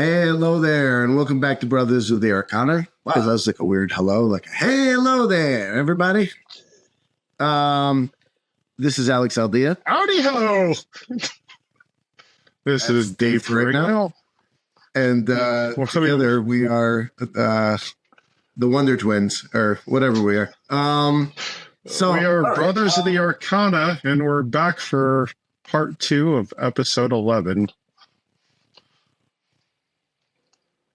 Hey, hello there, and welcome back to Brothers of the Arcana. Wow, that was like a weird hello, like, hey, hello there, everybody. This is Alex Aldea. Howdy, hello. This is Dave Ferrigno. And together we are the Wonder Twins, or whatever we are. So we are Brothers of the Arcana, and we're back for part 2 of episode 11.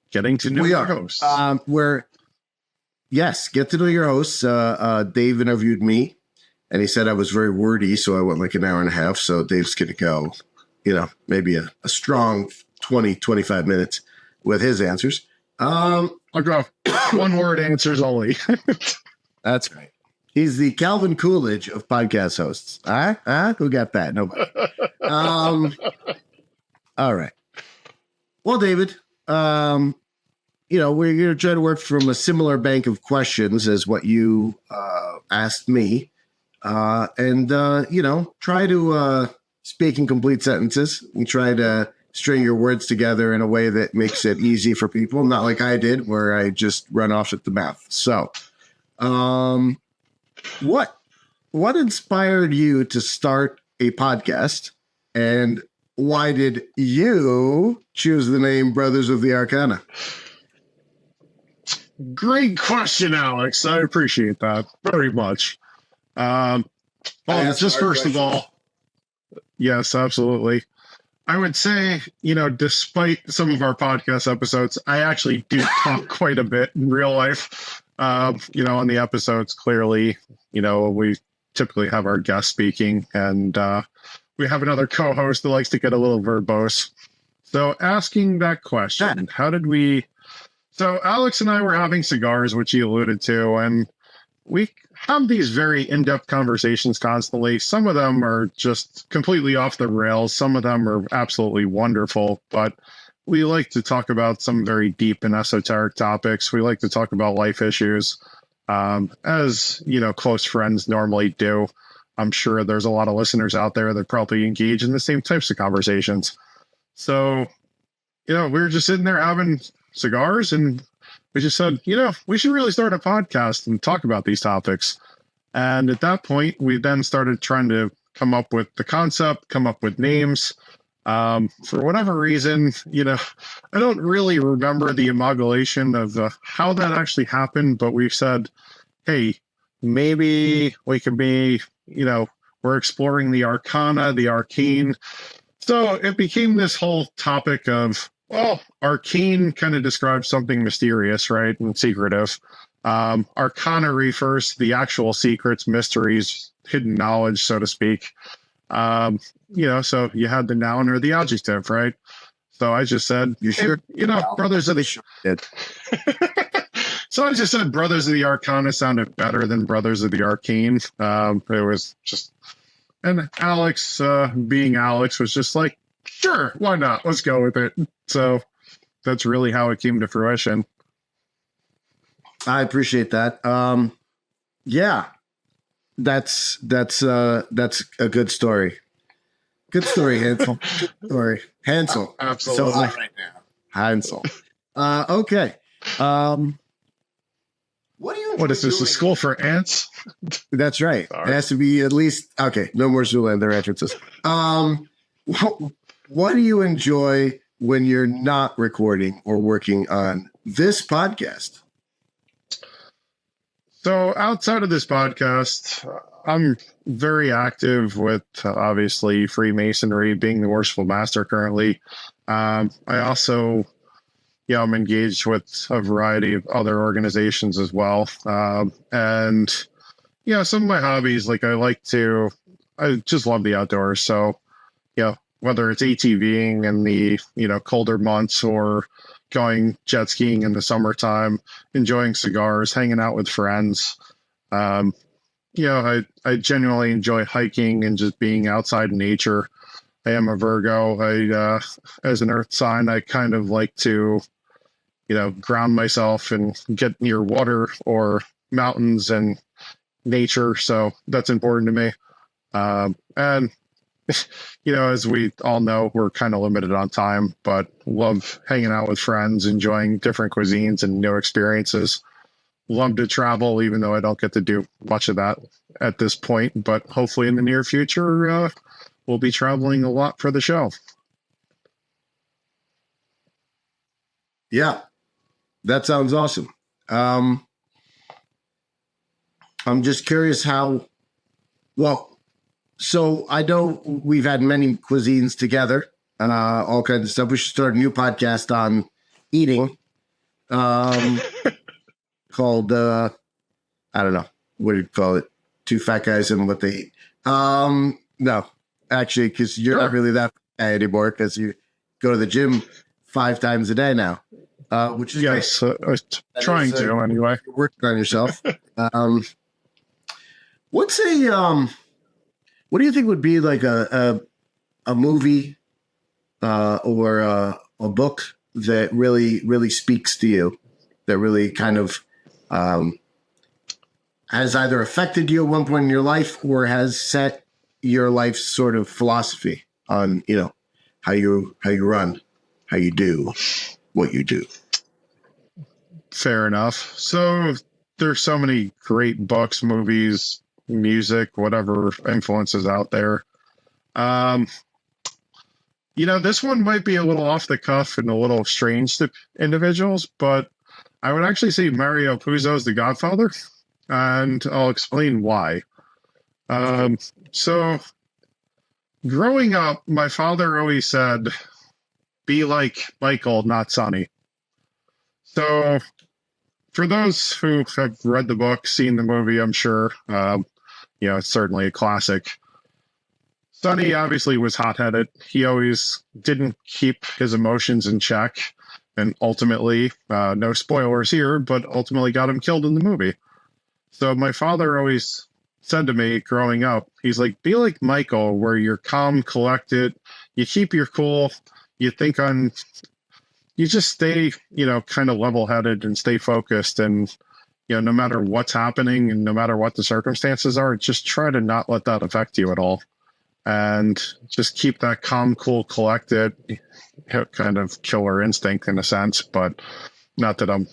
Getting to know your hosts. Get to know your hosts. Dave interviewed me, and he said I was very wordy, so I went like an hour and a half. So Dave's going to go, maybe a strong 20, 25 minutes with his answers. I'll go one-word answers only. That's right. He's the Calvin Coolidge of podcast hosts. Who got that? Nobody. All right. Well, David, we're going to try to work from a similar bank of questions as what you asked me. Try to speak in complete sentences. We try to string your words together in a way that makes it easy for people, not like I did, where I just run off at the mouth. So, what inspired you to start a podcast, and why did you choose the name Brothers of the Arcana? Great question, Alex. I appreciate that very much. Just first of all, yes, absolutely. I would say, despite some of our podcast episodes, I actually do talk quite a bit in real life. On the episodes, clearly, we typically have our guest speaking, and we have another co-host that likes to get a little verbose. So asking that question, so Alex and I were having cigars, which he alluded to, and we have these very in-depth conversations constantly. Some of them are just completely off the rails. Some of them are absolutely wonderful, but we like to talk about some very deep and esoteric topics. We like to talk about life issues, as, close friends normally do. I'm sure there's a lot of listeners out there that probably engage in the same types of conversations. So, we were just sitting there having cigars, and we just said, we should really start a podcast and talk about these topics. And at that point, we then started trying to come up with the concept, come up with names. For whatever reason, I don't really remember the amalgamation of how that actually happened, but we've said, hey, maybe we could be, we're exploring the arcana, the arcane. So it became this whole topic of, well, arcane kind of describes something mysterious, right, and secretive. Arcana refers to the actual secrets, mysteries, hidden knowledge, so to speak. So you had the noun or the adjective, right? So I just said, brothers of the... So I just said brothers of the Arcana sounded better than brothers of the arcane. It was just... And Alex, being Alex, was just like, sure, why not? Let's go with it. So that's really how it came to fruition. I appreciate that. That's a good story. Good story, Hansel. Good story. Hansel. Absolutely. So right now. Hansel. Okay. What is this, a school for ants? That's right. Sorry. It has to be at least, okay, no more Zoolander references. What do you enjoy when you're not recording or working on this podcast? So outside of this podcast, I'm very active with, obviously, Freemasonry, being the Worshipful Master currently. I also, I'm engaged with a variety of other organizations as well. And some of my hobbies, like I just love the outdoors. So, whether it's ATVing in the, colder months or going jet skiing in the summertime, enjoying cigars, hanging out with friends. I genuinely enjoy hiking and just being outside in nature. I am a Virgo. As an earth sign, I kind of like to, ground myself and get near water or mountains and nature. So that's important to me. And as we all know, we're kind of limited on time, but love hanging out with friends, enjoying different cuisines and new experiences. Love to travel, even though I don't get to do much of that at this point. But hopefully in the near future, we'll be traveling a lot for the show. Yeah, that sounds awesome. I'm just curious how, well, so I know we've had many cuisines together, all kinds of stuff. We should start a new podcast on eating, called, I don't know, what do you call it? Two fat guys and what they eat. No, actually, because you're not really that fat anymore because you go to the gym 5 times a day now, which is yes, trying to anyway. You're working on yourself. What's a what do you think would be like a movie or a book that really speaks to you, that really kind of has either affected you at one point in your life or has set your life's sort of philosophy on, how you run, how you do what you do? Fair enough. So there's so many great books, movies, music, whatever influences out there. This one might be a little off the cuff and a little strange to individuals, but I would actually say Mario Puzo's The Godfather, and I'll explain why. So growing up, my father always said, be like Michael, not Sonny. So for those who have read the book, seen the movie, I'm sure, it's certainly a classic. Sonny obviously was hot-headed. He always didn't keep his emotions in check, and ultimately, no spoilers here, but ultimately got him killed in the movie. So my father always said to me growing up, he's like, be like Michael, where you're calm, collected, you keep your cool, you just stay, kind of level-headed and stay focused, and no matter what's happening and no matter what the circumstances are, just try to not let that affect you at all. And just keep that calm, cool, collected, kind of killer instinct in a sense, but not that I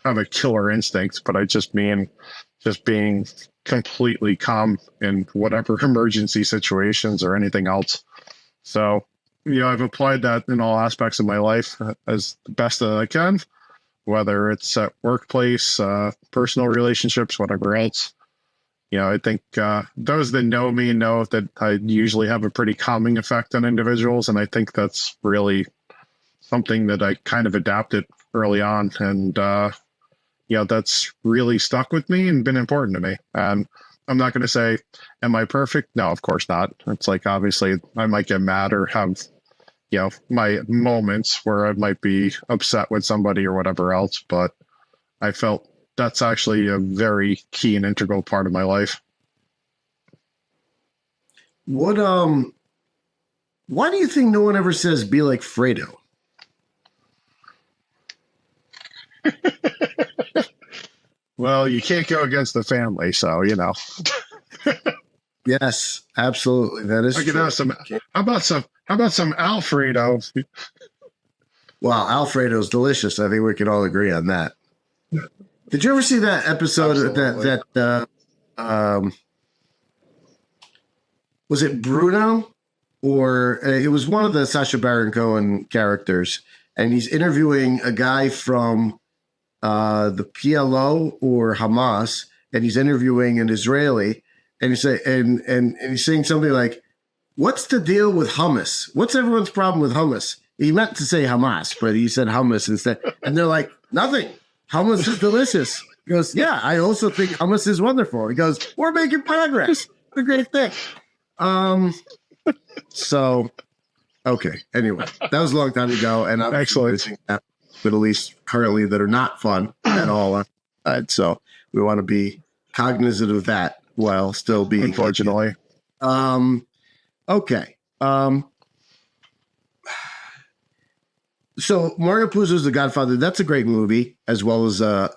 have a killer instinct, but I just mean just being completely calm in whatever emergency situations or anything else. So, I've applied that in all aspects of my life as the best that I can, whether it's at workplace, personal relationships, whatever else. I think those that know me know that I usually have a pretty calming effect on individuals, and I think that's really something that I kind of adapted early on, and that's really stuck with me and been important to me. And I'm not going to say, am I perfect? No, of course not. It's like, obviously, I might get mad or have, my moments where I might be upset with somebody or whatever else, but I felt that's actually a very key and integral part of my life. What why do you think no one ever says be like Fredo? Well, you can't go against the family, so Yes, absolutely. That is I could true. have some. How about some Alfredo? Well, Alfredo's delicious. I think we can all agree on that. Did you ever see that episode Absolutely. that was it Bruno or it was one of the Sacha Baron Cohen characters, and he's interviewing a guy from the PLO or Hamas, and he's interviewing an Israeli, and and he's saying something like, "What's the deal with hummus? What's everyone's problem with hummus?" He meant to say Hamas, but he said hummus instead, and they're like, "Nothing. Hummus is delicious." He goes, "Yeah, I also think hummus is wonderful." He goes, "We're making progress. What a great thing." So, okay. Anyway, that was a long time ago, and I'm Excellent. Middle East currently that are not fun at all. So we want to be cognizant of that while still being Unfortunately. Okay. So Mario Puzo's The Godfather. That's a great movie, as well as a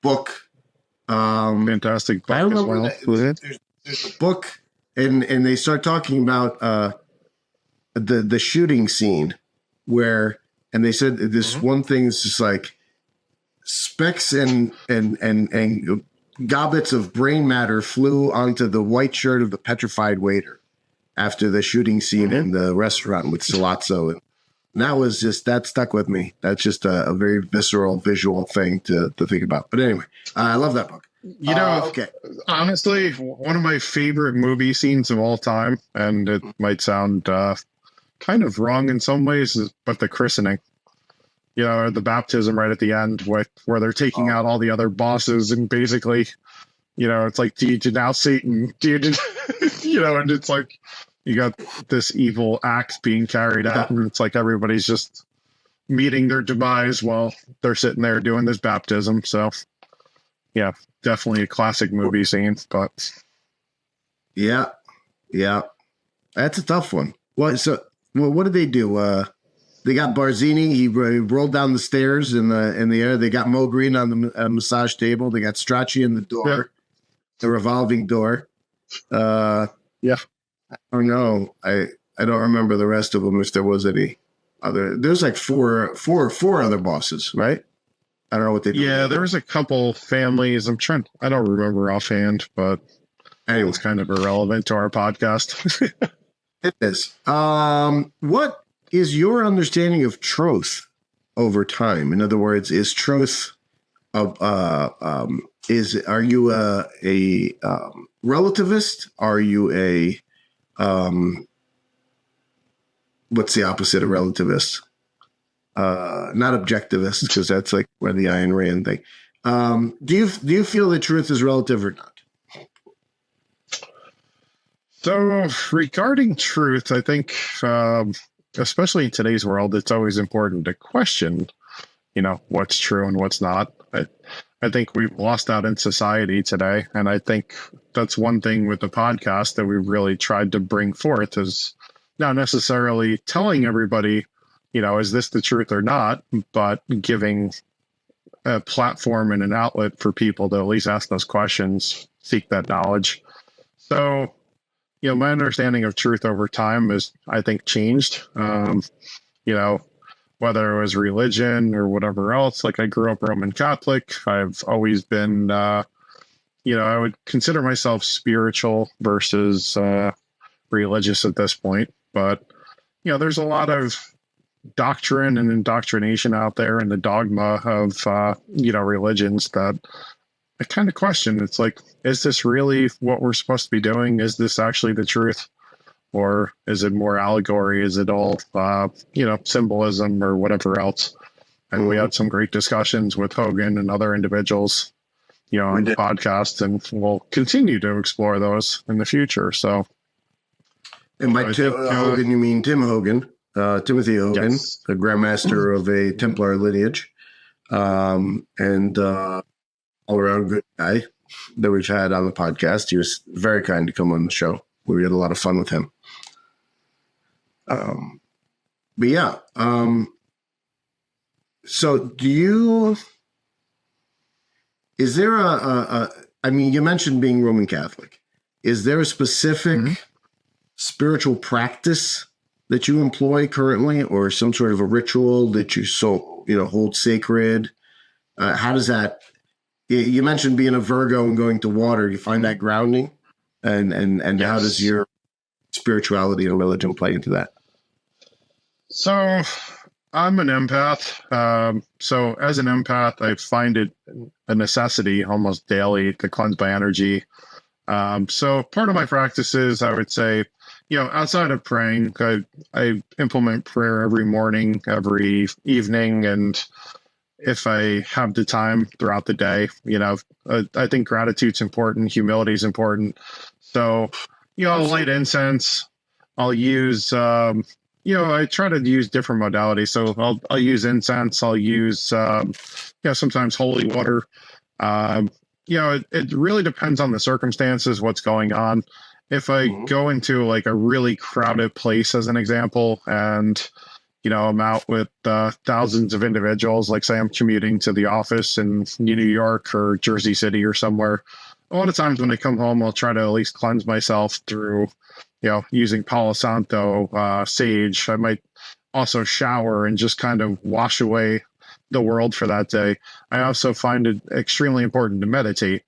book. Fantastic book I don't as remember well. that. There's a book and they start talking about the shooting scene where, and they said this one thing is just like specks and gobbets of brain matter flew onto the white shirt of the petrified waiter after the shooting scene in the restaurant with Salazzo. And that stuck with me. That's just a very visceral visual thing to think about. But anyway, I love that book. You know, Okay. Honestly, one of my favorite movie scenes of all time, and it might sound kind of wrong in some ways, but the christening. You know, or the baptism right at the end, where they're taking out all the other bosses, and basically, you know, it's like, do you denounce Satan? Do you, you know, and it's like you got this evil act being carried out, and it's like everybody's just meeting their demise while they're sitting there doing this baptism. So, yeah, definitely a classic movie scene. But yeah, that's a tough one. What did they do? They got Barzini. He rolled down the stairs in the air. They got Mo Green on the massage table. They got Strachey in the door, the revolving door. yeah. Oh no, I don't remember the rest of them. If there was any other, there's like four other bosses, right? I don't know what they do. Yeah, there was a couple families. I don't remember offhand, but anyway, it's kind of irrelevant to our podcast. It is. What is your understanding of truth over time? In other words, is truth are you a relativist? Are you a what's the opposite of relativist? Not objectivist, because that's like where the Ayn Rand thing. Do you feel that truth is relative or not? So regarding truth, I think, especially in today's world, it's always important to question, you know, what's true and what's not. I think we've lost out in society today. And I think that's one thing with the podcast that we've really tried to bring forth is not necessarily telling everybody, you know, is this the truth or not, but giving a platform and an outlet for people to at least ask those questions, seek that knowledge. So, you know, my understanding of truth over time is, I think, changed. You know, whether it was religion or whatever else, like I grew up Roman Catholic. I've always been, you know, I would consider myself spiritual versus religious at this point. But, you know, there's a lot of doctrine and indoctrination out there and the dogma of, you know, religions that I kind of question. It's like, is this really what we're supposed to be doing? Is this actually the truth? Or is it more allegory? Is it all, you know, symbolism or whatever else? And we had some great discussions with Hogan and other individuals, you know, on the podcast, and we'll continue to explore those in the future. So, and by Hogan, you mean Tim Hogan, Timothy Hogan, yes, the Grandmaster of a Templar lineage, and all around good guy that we've had on the podcast. He was very kind to come on the show. We had a lot of fun with him. But yeah, so is there I mean, you mentioned being Roman Catholic. Is there a specific spiritual practice that you employ currently, or some sort of a ritual that you hold sacred? How does that, you mentioned being a Virgo and going to water. You find that grounding, and yes. How does your spirituality and religion play into that? So I'm an empath. So as an empath, I find it a necessity almost daily to cleanse my energy. So part of my practices, I would say, you know, outside of praying, I implement prayer every morning, every evening, and if I have the time throughout the day, you know, I think gratitude's important, humility is important. So, you know, I'll light incense. I'll use, you know, I try to use different modalities. So I'll use incense. I'll use, you know, sometimes holy water. You know, it really depends on the circumstances, what's going on. If I go into like a really crowded place, as an example, and, you know, I'm out with thousands of individuals, like say I'm commuting to the office in New York or Jersey City or somewhere, a lot of times when I come home, I'll try to at least cleanse myself through, using Palo Santo, sage. I might also shower and just kind of wash away the world for that day. I also find it extremely important to meditate,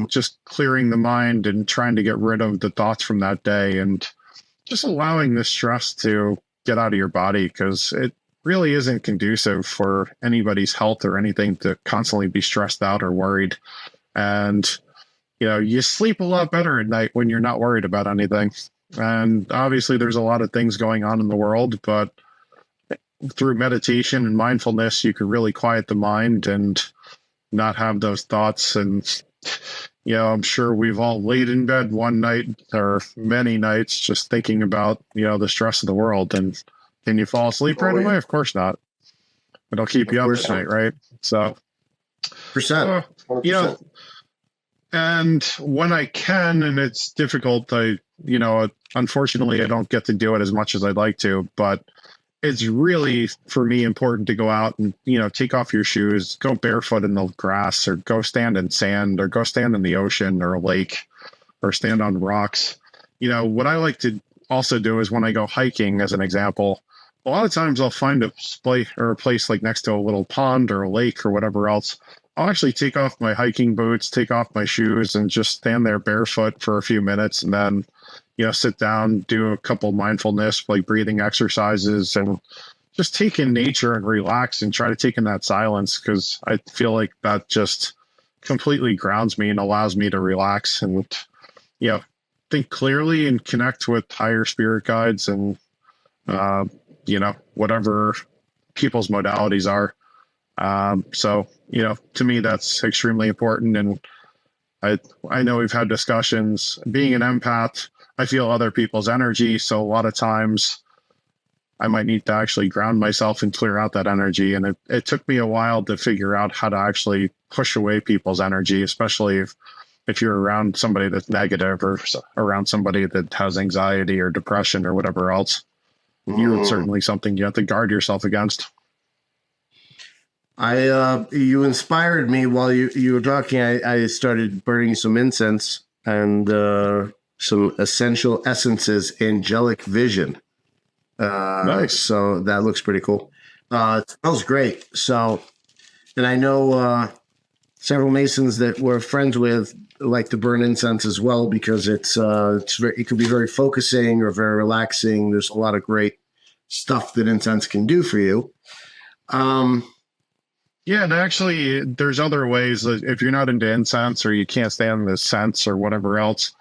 just clearing the mind and trying to get rid of the thoughts from that day and just allowing the stress to get out of your body, because it really isn't conducive for anybody's health or anything to constantly be stressed out or worried. And you sleep a lot better at night when you're not worried about anything. And obviously there's a lot of things going on in the world, but through meditation and mindfulness, you can really quiet the mind and not have those thoughts. And, I'm sure we've all laid in bed one night or many nights just thinking about, the stress of the world. And can you fall asleep right away? Of course not. It'll keep you up at night, right? So, percent. And when I can, and it's difficult, unfortunately, I don't get to do it as much as I'd like to, but it's really, for me, important to go out and, take off your shoes, go barefoot in the grass, or go stand in sand, or go stand in the ocean or a lake, or stand on rocks. What I like to also do is when I go hiking, as an example, a lot of times I'll find a place like next to a little pond or a lake or whatever else. I'll actually take off my hiking boots, take off my shoes, and just stand there barefoot for a few minutes, and then, sit down, do a couple mindfulness, like breathing exercises, and just take in nature and relax and try to take in that silence, because I feel like that just completely grounds me and allows me to relax and, think clearly and connect with higher spirit guides and, whatever people's modalities are. So, to me, that's extremely important. And I know we've had discussions. Being an empath, I feel other people's energy. So a lot of times I might need to actually ground myself and clear out that energy. And it took me a while to figure out how to actually push away people's energy, especially if you're around somebody that's negative or around somebody that has anxiety or depression or whatever else. It's certainly something you have to guard yourself against. You inspired me while you were talking. I started burning some incense and some essential essences, angelic vision. Nice. So that looks pretty cool. It smells great. So, and I know several Masons that we're friends with like to burn incense as well, because it can be very focusing or very relaxing. There's a lot of great stuff that incense can do for you. Yeah, and actually, there's other ways that if you're not into incense or you can't stand the scents or whatever else,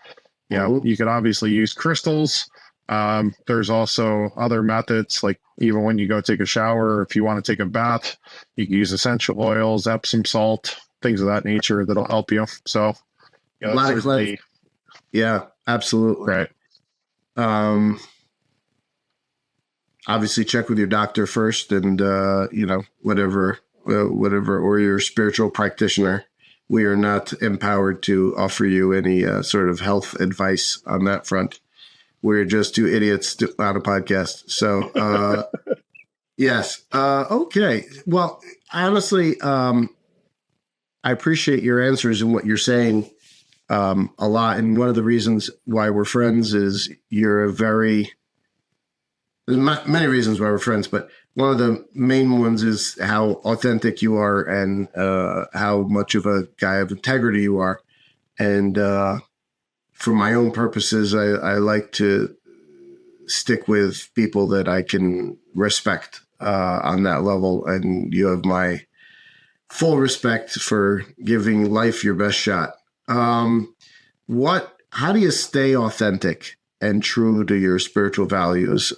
you could obviously use crystals. There's also other methods, like even when you go take a shower, if you want to take a bath, you can use essential oils, Epsom salt, things of that nature that'll help you. So, a lot of cleansing. Yeah, absolutely. Right. Obviously, check with your doctor first, and whatever, or your spiritual practitioner. We are not empowered to offer you any sort of health advice on that front. We're just two idiots on a podcast. So, yes. Okay. Well, honestly, I appreciate your answers and what you're saying a lot. And one of the reasons why we're friends is there's many reasons why we're friends, but one of the main ones is how authentic you are and how much of a guy of integrity you are. And for my own purposes, I like to stick with people that I can respect on that level. And you have my full respect for giving life your best shot. How do you stay authentic and true to your spiritual values?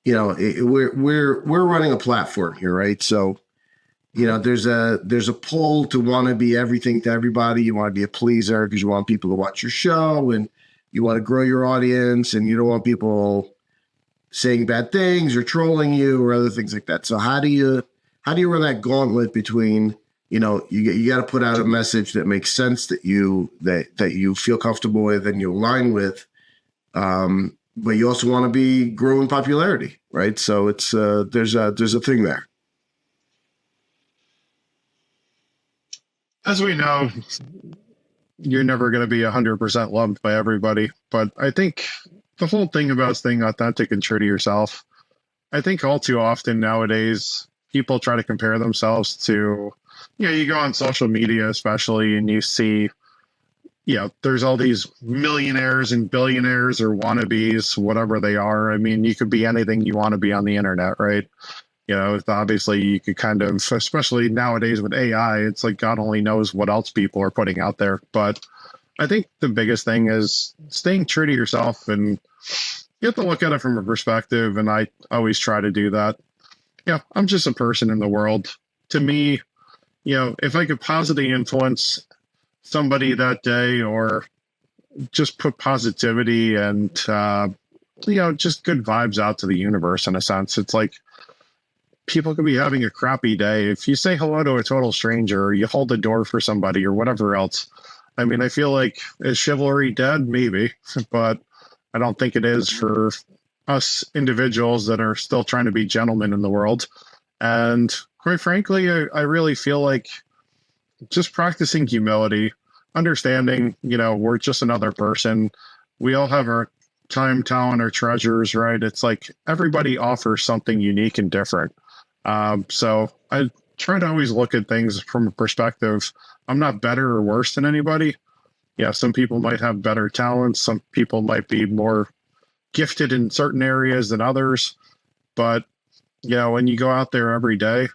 We're running a platform here, right? So, there's a pull to want to be everything to everybody. You want to be a pleaser because you want people to watch your show, and you want to grow your audience, and you don't want people saying bad things or trolling you or other things like that. So how do you run that gauntlet between, you got to put out a message that makes sense, that you feel comfortable with and you align with, but you also want to be growing popularity, right? So it's there's a thing there. As we know, you're never going to be 100% loved by everybody. But I think the whole thing about staying authentic and true to yourself, I think all too often nowadays, people try to compare themselves to, you go on social media, especially, and you see, there's all these millionaires and billionaires or wannabes, whatever they are. I mean, you could be anything you want to be on the internet, right? Obviously you could kind of, especially nowadays with AI, it's like God only knows what else people are putting out there. But I think the biggest thing is staying true to yourself, and you have to look at it from a perspective. And I always try to do that. I'm just a person in the world. To me, if I could positively influence somebody that day, or just put positivity and, just good vibes out to the universe, in a sense, it's like, people could be having a crappy day. If you say hello to a total stranger, or you hold the door for somebody, or whatever else, I mean, I feel like, is chivalry dead? Maybe, but I don't think it is for us individuals that are still trying to be gentlemen in the world. And quite frankly, I really feel like just practicing humility, understanding, we're just another person. We all have our time, talent, or treasures, right? It's like everybody offers something unique and different. So I try to always look at things from a perspective. I'm not better or worse than anybody. Some people might have better talents. Some people might be more gifted in certain areas than others. But, when you go out there every day,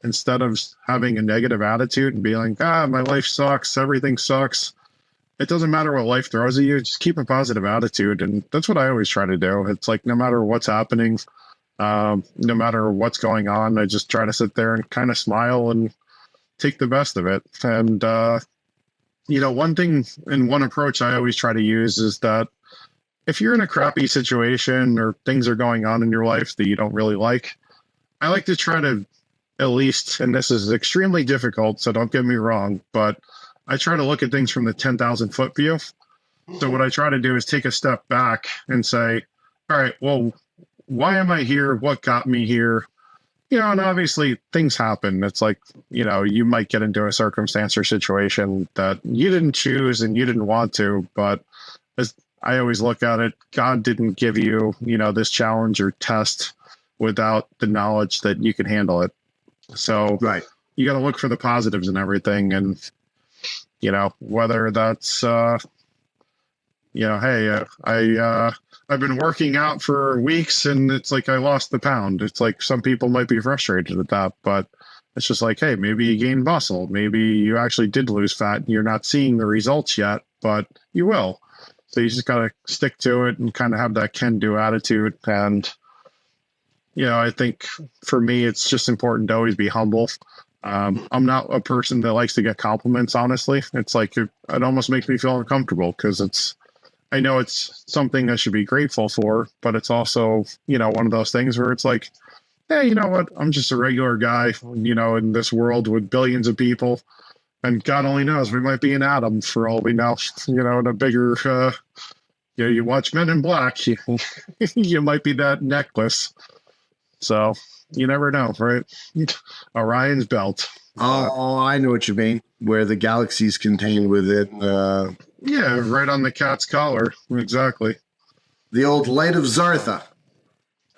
instead of having a negative attitude and being like, my life sucks, everything sucks, it doesn't matter what life throws at you, just keep a positive attitude. And that's what I always try to do. It's like, no matter what's happening, no matter what's going on, I just try to sit there and kind of smile and take the best of it. And, one thing and one approach I always try to use is that if you're in a crappy situation, or things are going on in your life that you don't really like, I like to try to, at least, and this is extremely difficult, so don't get me wrong, but I try to look at things from the 10,000 foot view. So what I try to do is take a step back and say, all right, well, why am I here? What got me here? And obviously things happen. It's like, you might get into a circumstance or situation that you didn't choose and you didn't want to, but as I always look at it, God didn't give you, this challenge or test without the knowledge that you can handle it. So right. You got to look for the positives in everything. And, whether that's, hey, I've been working out for weeks and it's like I lost the pound. It's like some people might be frustrated at that, but it's just like, hey, maybe you gained muscle. Maybe you actually did lose fat and you're not seeing the results yet, but you will. So you just got to stick to it and kind of have that can-do attitude. And, I think for me, it's just important to always be humble. I'm not a person that likes to get compliments, honestly. It's like, it almost makes me feel uncomfortable because I know it's something I should be grateful for, but it's also, one of those things where it's like, hey, you know what? I'm just a regular guy, in this world with billions of people. And God only knows, we might be an atom for all we know, in a bigger, you watch Men in Black, you might be that necklace. So you never know, right? Orion's belt. Oh, I know what you mean. Where the galaxy's contained within. Yeah, right on the cat's collar. Exactly. The old Light of Zartha.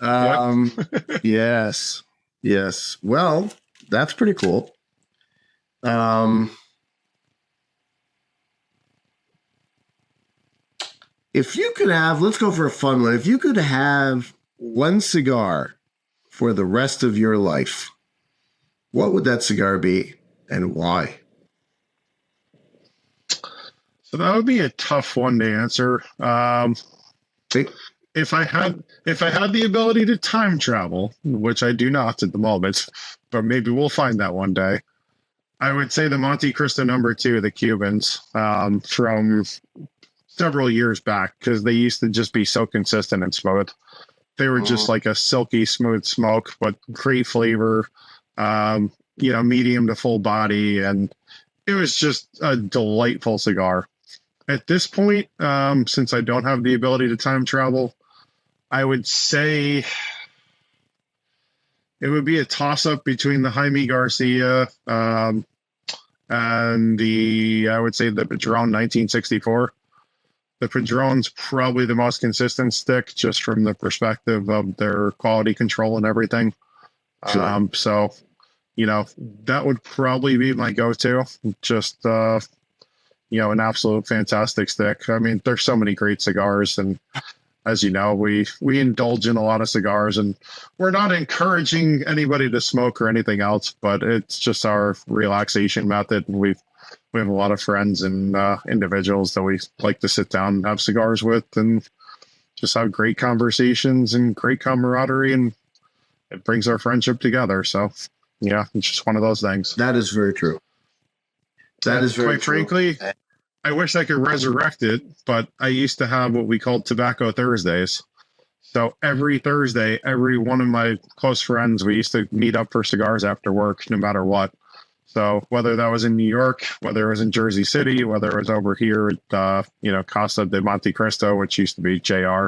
Yep. Yes. Well, that's pretty cool. If you could have, let's go for a fun one. If you could have one cigar for the rest of your life, what would that cigar be and why? So that would be a tough one to answer. If I had the ability to time travel, which I do not at the moment, but maybe we'll find that one day, I would say the Monte Cristo #2, the Cubans, from several years back, because they used to just be so consistent and smooth. They were just like a silky smooth smoke, but great flavor, medium to full body. And it was just a delightful cigar. At this point, since I don't have the ability to time travel, I would say it would be a toss-up between the Jaime Garcia and I would say the Padron 1964. The Padron's probably the most consistent stick, just from the perspective of their quality control and everything. Sure. So, that would probably be my go-to. Just, an absolute fantastic stick. I mean, there's so many great cigars, and as you know, we indulge in a lot of cigars, and we're not encouraging anybody to smoke or anything else, but it's just our relaxation method. And we have a lot of friends and individuals that we like to sit down and have cigars with, and just have great conversations and great camaraderie, and it brings our friendship together. So, yeah, it's just one of those things. That is very true. That is very quite true. Frankly, I wish I could resurrect it, but I used to have what we called Tobacco Thursdays. So every Thursday, every one of my close friends, we used to meet up for cigars after work, no matter what. So whether that was in New York, whether it was in Jersey City, whether it was over here at Casa de Monte Cristo, which used to be JR,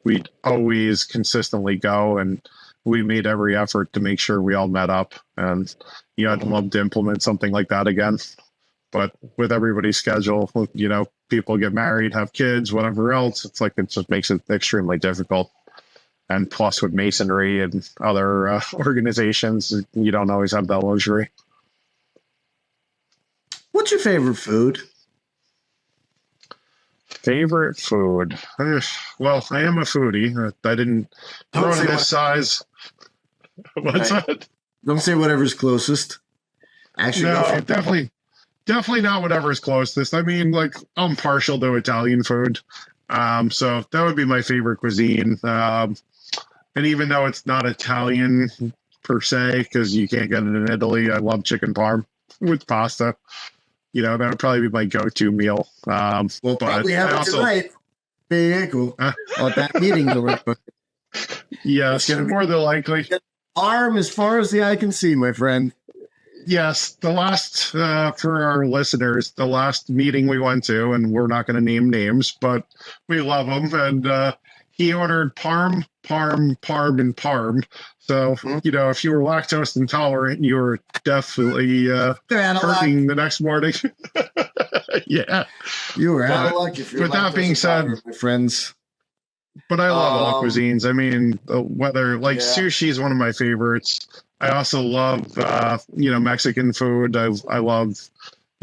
we'd always consistently go, and we made every effort to make sure we all met up. And I'd love to implement something like that again. But with everybody's schedule, people get married, have kids, whatever else, it's like it just makes it extremely difficult. And plus, with masonry and other organizations, you don't always have that luxury. What's your favorite food? Favorite food? Well, I am a foodie. I didn't grow to this size. What's that? Don't say whatever's closest. Actually, no, definitely not whatever's closest. I mean, like, I'm partial to Italian food. So that would be my favorite cuisine. And even though it's not Italian per se, because you can't get it in Italy, I love chicken parm with pasta. That would probably be my go-to meal. We'll probably have it tonight. Very cool. At that meeting. Yes, more than likely. Arm as far as the eye can see, my friend. Yes, the last, for our listeners, the last meeting we went to, and we're not going to name names, but we love them, and he ordered parm, and parm. So, if you were lactose intolerant, you were definitely hurting the next morning. Yeah. You were out of luck if you're with that being said, my friends. But I love all cuisines. I mean, whether sushi is one of my favorites. I also love, Mexican food. I love,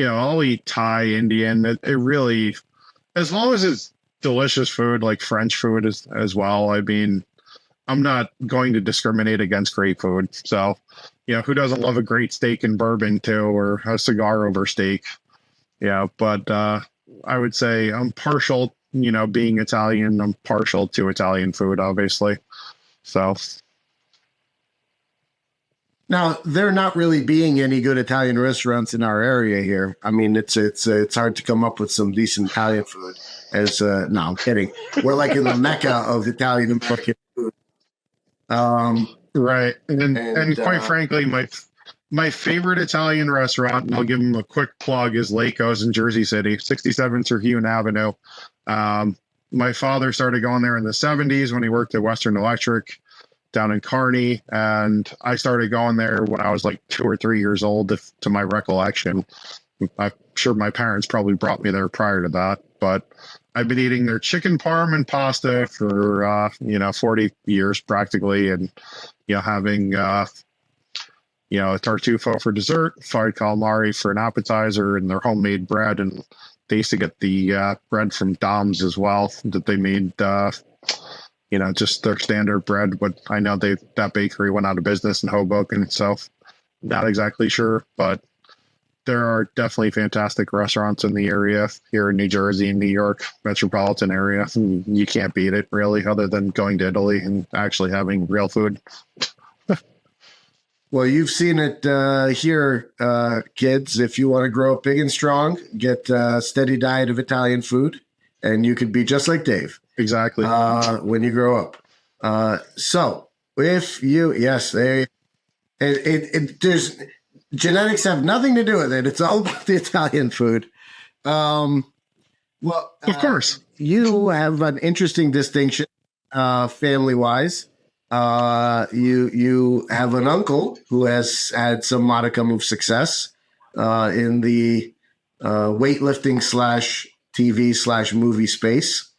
I'll eat Thai, Indian. It really, as long as it's delicious food, like French food as well. I mean, I'm not going to discriminate against great food. So, who doesn't love a great steak and bourbon too, or a cigar over steak? Yeah, but I would say I'm partial, being Italian, I'm partial to Italian food, obviously. So. Now, there not really being any good Italian restaurants in our area here. I mean, it's hard to come up with some decent Italian food. No, I'm kidding. We're like in the mecca of Italian and American food. Right, and quite frankly, my favorite Italian restaurant, and I'll give them a quick plug, is Laco's in Jersey City, 67 Terhune Avenue. My father started going there in the 70s when he worked at Western Electric down in Kearney, and I started going there when I was like 2 or 3 years old, to my recollection. I'm sure my parents probably brought me there prior to that, but I've been eating their chicken parm and pasta for 40 years practically, and having a tartufo for dessert, fried calamari for an appetizer, and their homemade bread. And they used to get the bread from Dom's as well, that they made just their standard bread. But I know that bakery went out of business in Hoboken, so not exactly sure, but there are definitely fantastic restaurants in the area here in New Jersey and New York metropolitan area. You can't beat it, really, other than going to Italy and actually having real food. Well, you've seen it here, kids. If you want to grow up big and strong, get a steady diet of Italian food, and you could be just like Dave. Exactly. When you grow up. So if you, yes, there's genetics have nothing to do with it. It's all about the Italian food. Well, of course, you have an interesting distinction, family-wise. You have an uncle who has had some modicum of success in the weightlifting slash TV slash movie space,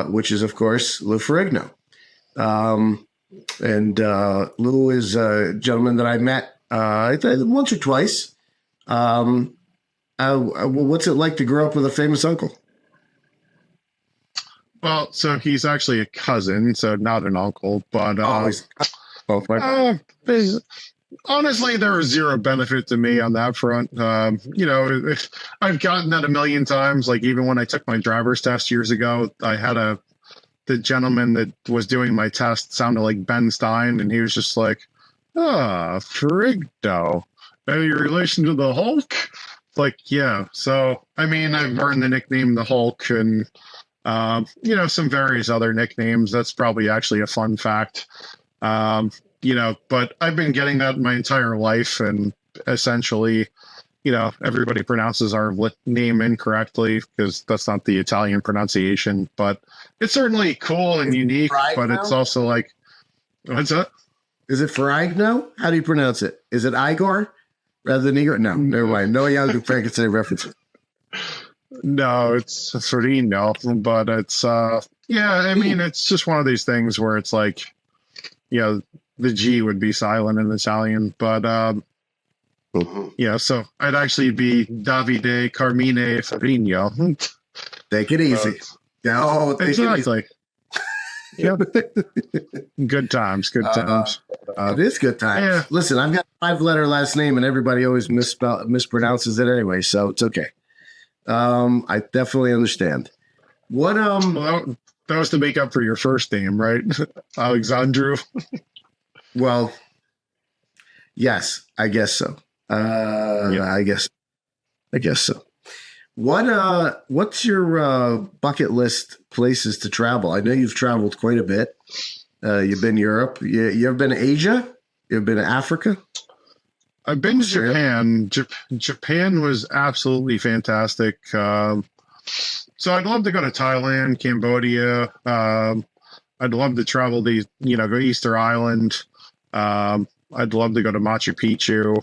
which is, of course, Lou Ferrigno. And Lou is a gentleman that I met once or twice. What's it like to grow up with a famous uncle? Well, so he's actually a cousin, so not an uncle, but Both my honestly, there was zero benefit to me on that front. I've gotten that a million times. Like even when I took my driver's test years ago, I had the gentleman that was doing my test sounded like Ben Stein, and he was just like, Ferrigno. Any relation to the Hulk? Like, yeah. So, I mean, I've earned the nickname the Hulk and, some various other nicknames. That's probably actually a fun fact. But I've been getting that my entire life, and essentially, everybody pronounces our name incorrectly because that's not the Italian pronunciation, but it's certainly cool and unique, but it's also like, what's that? Is it Ferrigno? How do you pronounce it? Is it Igor rather than Igor? No, never mind. No young Frankenstein reference. No, it's Ferrigno, but it's, it's just one of these things where it's like, the G would be silent in Italian, but, so I'd actually be Davide Carmine Ferrigno. Take it easy. Exactly. Yep. Good times. It is good times. Yeah. Listen, I've got a 5-letter last name, and everybody always mispronounces it anyway, so it's okay. I definitely understand. What Well, that was to make up for your first name, right? Alexandru. Well, yes, I guess so. I guess so. What's your bucket list places to travel? I know you've traveled quite a bit. You've been Europe. You ever been to Asia? You ever been to Africa? I've been to Japan. Japan was absolutely fantastic. So I'd love to go to Thailand, Cambodia. I'd love to travel to, go Easter Island. I'd love to go to Machu Picchu.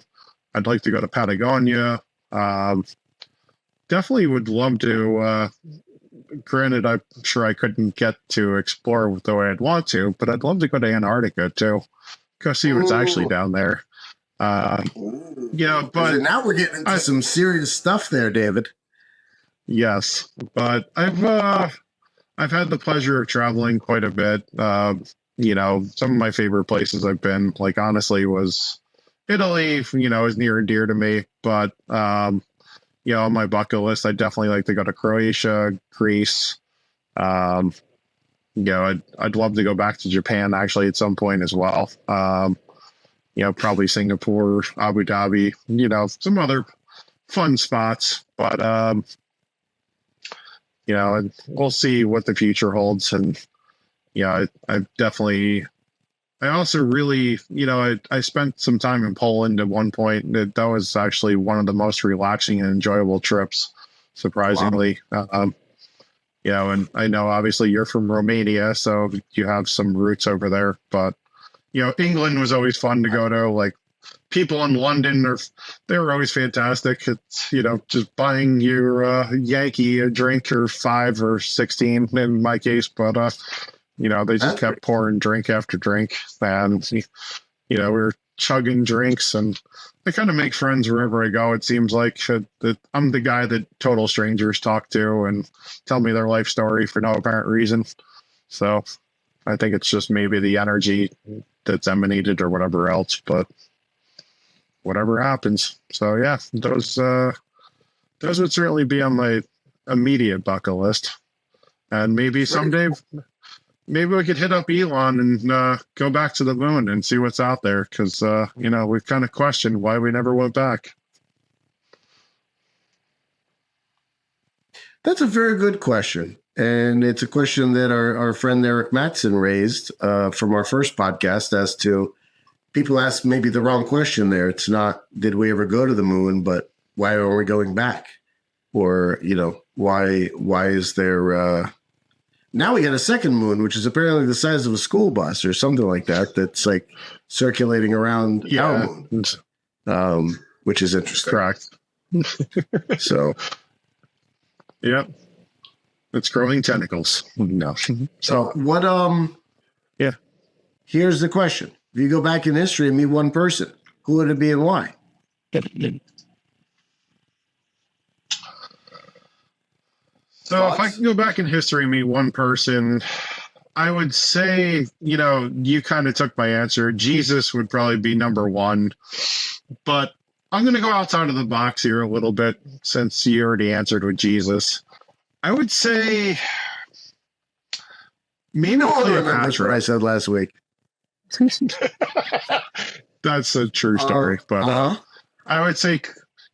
I'd like to go to Patagonia. Definitely would love to. Granted, I'm sure I couldn't get to explore the way I'd want to, but I'd love to go to Antarctica too. Go see what's actually down there. But now we're getting into some serious stuff there, David. Yes, but I've had the pleasure of traveling quite a bit. Some of my favorite places I've been, like honestly, was Italy. Is near and dear to me. But on my bucket list, I'd definitely like to go to Croatia, Greece. I'd love to go back to Japan actually at some point as well. Probably Singapore, Abu Dhabi, some other fun spots, but, and we'll see what the future holds. And, I also really, I spent some time in Poland at one point. That was actually one of the most relaxing and enjoyable trips, surprisingly. Wow. And I know obviously you're from Romania, so you have some roots over there, but England was always fun to go to. Like people in London they were always fantastic. It's, just buying your Yankee a drink or 5 or 16 in my case, but they just kept pouring drink after drink, and we were chugging drinks, and I kind of make friends wherever I go. It seems like that I'm the guy that total strangers talk to and tell me their life story for no apparent reason. So I think it's just maybe the energy that's emanated or whatever else, but whatever happens. So yeah, those would certainly be on my immediate bucket list. And maybe someday, maybe we could hit up Elon and go back to the moon and see what's out there. Cause we've kind of questioned why we never went back. That's a very good question. And it's a question that our friend Eric Matson raised from our first podcast as to people ask maybe the wrong question there. It's not, did we ever go to the moon, but why are we going back? Or, why is there, now we got a second moon, which is apparently the size of a school bus or something like that. That's like circulating around our moon, which is interesting. Correct. So, yep, it's growing tentacles. No. so what? Yeah. Here's the question: if you go back in history and meet one person, who would it be and why? So if I can go back in history and meet one person, I would say, you kind of took my answer. Jesus would probably be number one. But I'm going to go outside of the box here a little bit since you already answered with Jesus. I would say maybe Cleopatra. That's what I said last week. That's a true story. But I would say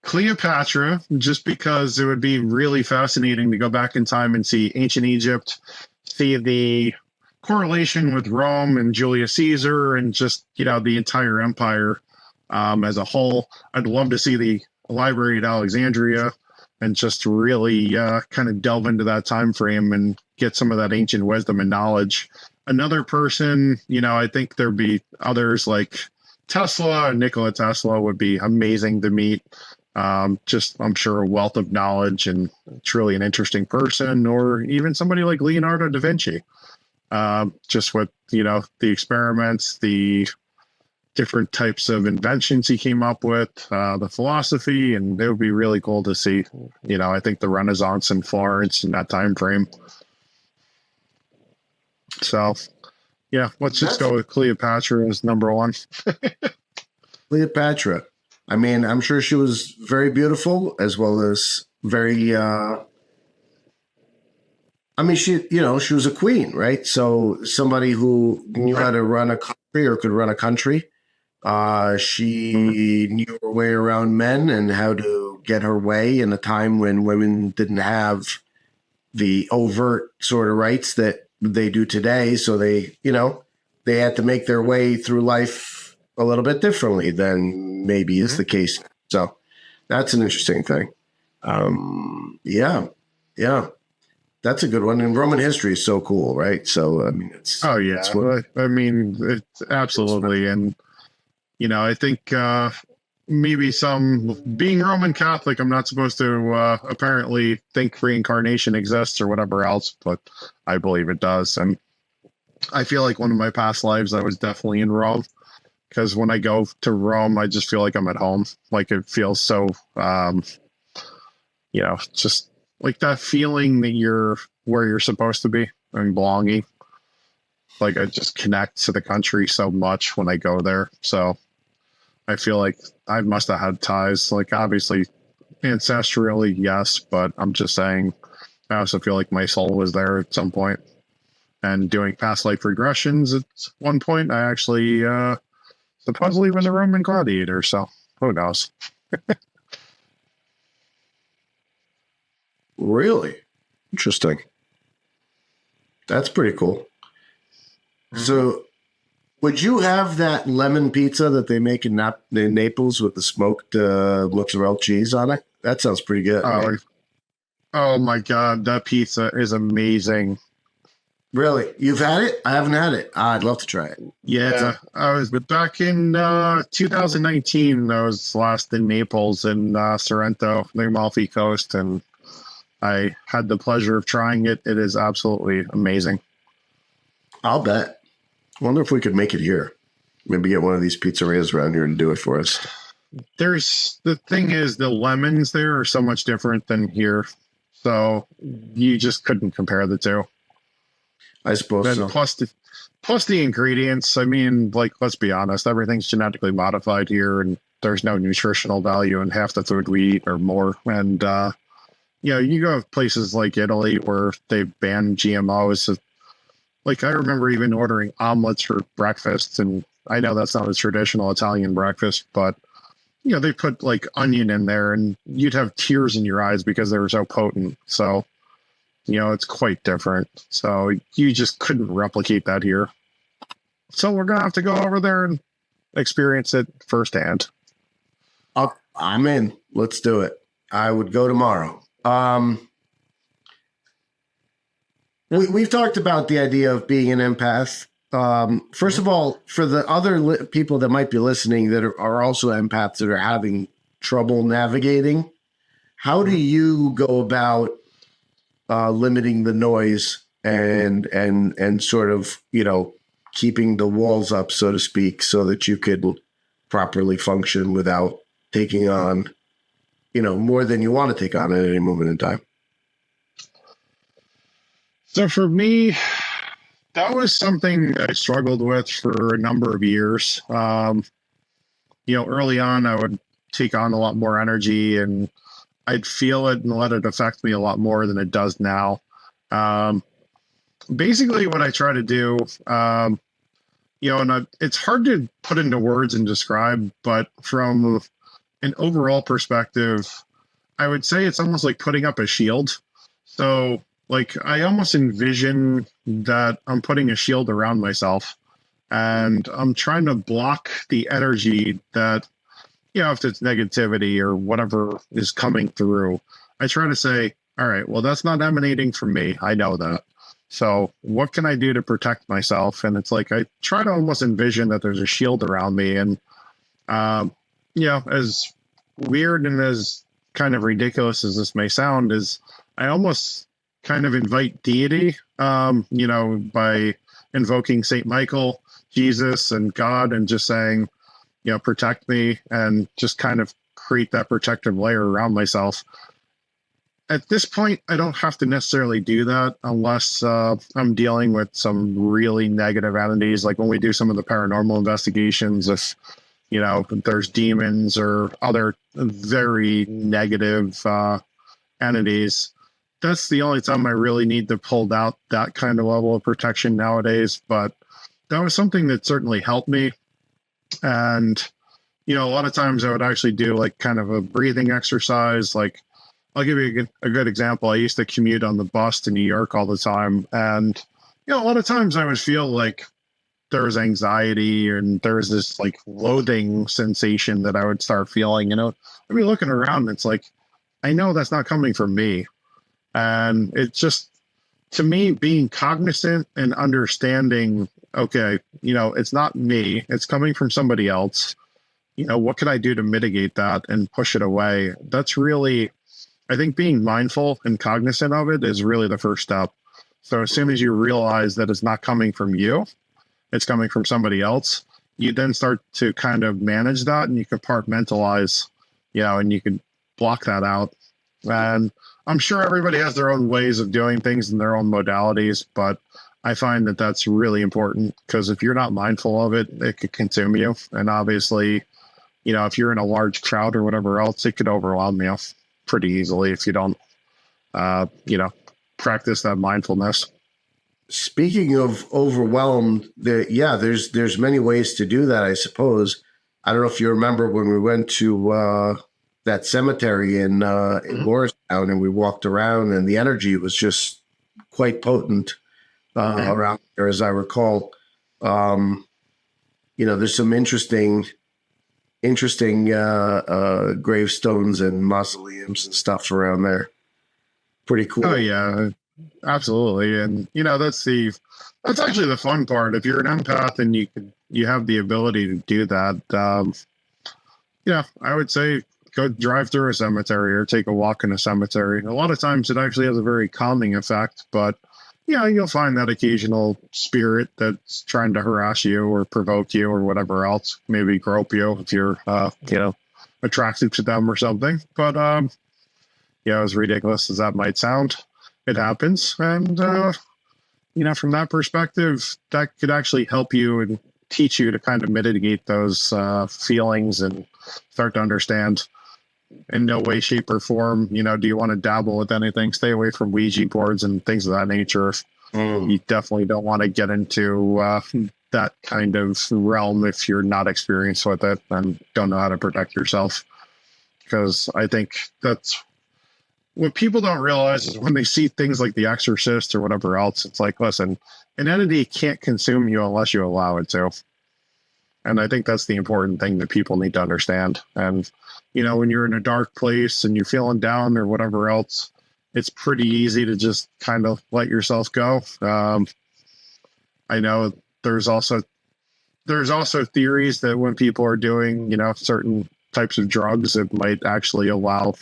Cleopatra, just because it would be really fascinating to go back in time and see ancient Egypt, see the correlation with Rome and Julius Caesar and just, the entire empire as a whole. I'd love to see the library at Alexandria and just really kind of delve into that time frame and get some of that ancient wisdom and knowledge. Another person, I think there'd be others like Tesla, Nikola Tesla would be amazing to meet. Just, I'm sure, a wealth of knowledge and truly an interesting person, or even somebody like Leonardo da Vinci. Just with, the experiments, the different types of inventions he came up with, the philosophy, and it would be really cool to see, I think the Renaissance in Florence in that time frame. So, yeah, let's just go with Cleopatra as number one. Cleopatra. I mean, I'm sure she was very beautiful as well as very, she was a queen, right? So somebody who knew how to run a country or could run a country. She knew her way around men and how to get her way in a time when women didn't have the overt sort of rights that they do today. So they had to make their way through life a little bit differently than maybe is the case. So that's an interesting thing. Yeah. That's a good one. And Roman history is so cool, right? So, I mean, it's... Oh, yeah. It's absolutely. And, I think maybe being Roman Catholic, I'm not supposed to apparently think reincarnation exists or whatever else, but I believe it does. And I feel like one of my past lives, I was definitely in Rome. Because when I go to Rome, I just feel like I'm at home. Like it feels so, just like that feeling that you're where you're supposed to be and belonging. Like I just connect to the country so much when I go there. So I feel like I must have had ties. Like obviously ancestrally, yes, but I'm just saying I also feel like my soul was there at some point. And doing past life regressions at one point, I actually supposedly was a Roman gladiator, so who knows? Really? Interesting. That's pretty cool. So, would you have that lemon pizza that they make in Naples with the smoked mozzarella cheese on it? That sounds pretty good. Right? Oh my God, that pizza is amazing. Really? You've had it? I haven't had it. I'd love to try it. Yeah, I was back in 2019. I was last in Naples and Sorrento, the Amalfi Coast, and I had the pleasure of trying it. It is absolutely amazing. I'll bet. I wonder if we could make it here. Maybe get one of these pizzerias around here and do it for us. The thing is, the lemons there are so much different than here. So you just couldn't compare the two. I suppose so. Plus the ingredients. I mean, like, let's be honest, everything's genetically modified here, and there's no nutritional value in half the food we eat or more. And, you go to places like Italy where they've banned GMOs. Like, I remember even ordering omelets for breakfast, and I know that's not a traditional Italian breakfast, but, they put, like, onion in there, and you'd have tears in your eyes because they were so potent. So... it's quite different. So you just couldn't replicate that here. So we're going to have to go over there and experience it firsthand. I'm in. Let's do it. I would go tomorrow. We've talked about the idea of being an empath. First of all, for the other people that might be listening that are also empaths that are having trouble navigating, how do you go about limiting the noise and sort of, keeping the walls up, so to speak, so that you could properly function without taking on, more than you want to take on at any moment in time? So for me, that was something I struggled with for a number of years. Early on, I would take on a lot more energy and I'd feel it and let it affect me a lot more than it does now. Basically, what I try to do, it's hard to put into words and describe, but from an overall perspective, I would say it's almost like putting up a shield. So, like, I almost envision that I'm putting a shield around myself and I'm trying to block the energy that, if it's negativity or whatever is coming through. I try to say, all right, well, that's not emanating from me. I know that. So what can I do to protect myself? And it's like I try to almost envision that there's a shield around me. And, as weird and as kind of ridiculous as this may sound, is I almost kind of invite deity, by invoking Saint Michael, Jesus, and God, and just saying, protect me, and just kind of create that protective layer around myself. At this point, I don't have to necessarily do that unless I'm dealing with some really negative entities. Like when we do some of the paranormal investigations, if, there's demons or other very negative entities, that's the only time I really need to pull out that kind of level of protection nowadays. But that was something that certainly helped me. And, a lot of times I would actually do like kind of a breathing exercise. Like, I'll give you a good example. I used to commute on the bus to New York all the time. And, a lot of times I would feel like there was anxiety and there was this like loathing sensation that I would start feeling. I'd be looking around and it's like, I know that's not coming from me. And it's just, to me, being cognizant and understanding, okay, it's not me, it's coming from somebody else. What can I do to mitigate that and push it away? That's really, I think being mindful and cognizant of it is really the first step. So as soon as you realize that it's not coming from you, it's coming from somebody else, you then start to kind of manage that and you compartmentalize, and you can block that out. And I'm sure everybody has their own ways of doing things and their own modalities, but I find that that's really important because if you're not mindful of it, it could consume you. And obviously, if you're in a large crowd or whatever else, it could overwhelm you pretty easily if you don't, practice that mindfulness. Speaking of overwhelmed, there's many ways to do that, I suppose. I don't know if you remember when we went to that cemetery in Morristown and we walked around and the energy was just quite potent around there, as I recall. There's some interesting gravestones and mausoleums and stuff around there. Pretty cool. Oh yeah, absolutely. And that's actually the fun part. If you're an empath and you have the ability to do that, I would say go drive through a cemetery or take a walk in a cemetery. A lot of times it actually has a very calming effect, but you'll find that occasional spirit that's trying to harass you or provoke you or whatever else, maybe grope you if you're, attracted to them or something. But, as ridiculous as that might sound, it happens. And, from that perspective, that could actually help you and teach you to kind of mitigate those feelings and start to understand in no way, shape, or form, do you want to dabble with anything? Stay away from Ouija boards and things of that nature. You definitely don't want to get into that kind of realm if you're not experienced with it and don't know how to protect yourself. Because I think that's what people don't realize is when they see things like The Exorcist or whatever else, it's like, listen, an entity can't consume you unless you allow it to. And I think that's the important thing that people need to understand. And, when you're in a dark place and you're feeling down or whatever else, it's pretty easy to just kind of let yourself go. I know there's also theories that when people are doing, certain types of drugs, it might actually allow,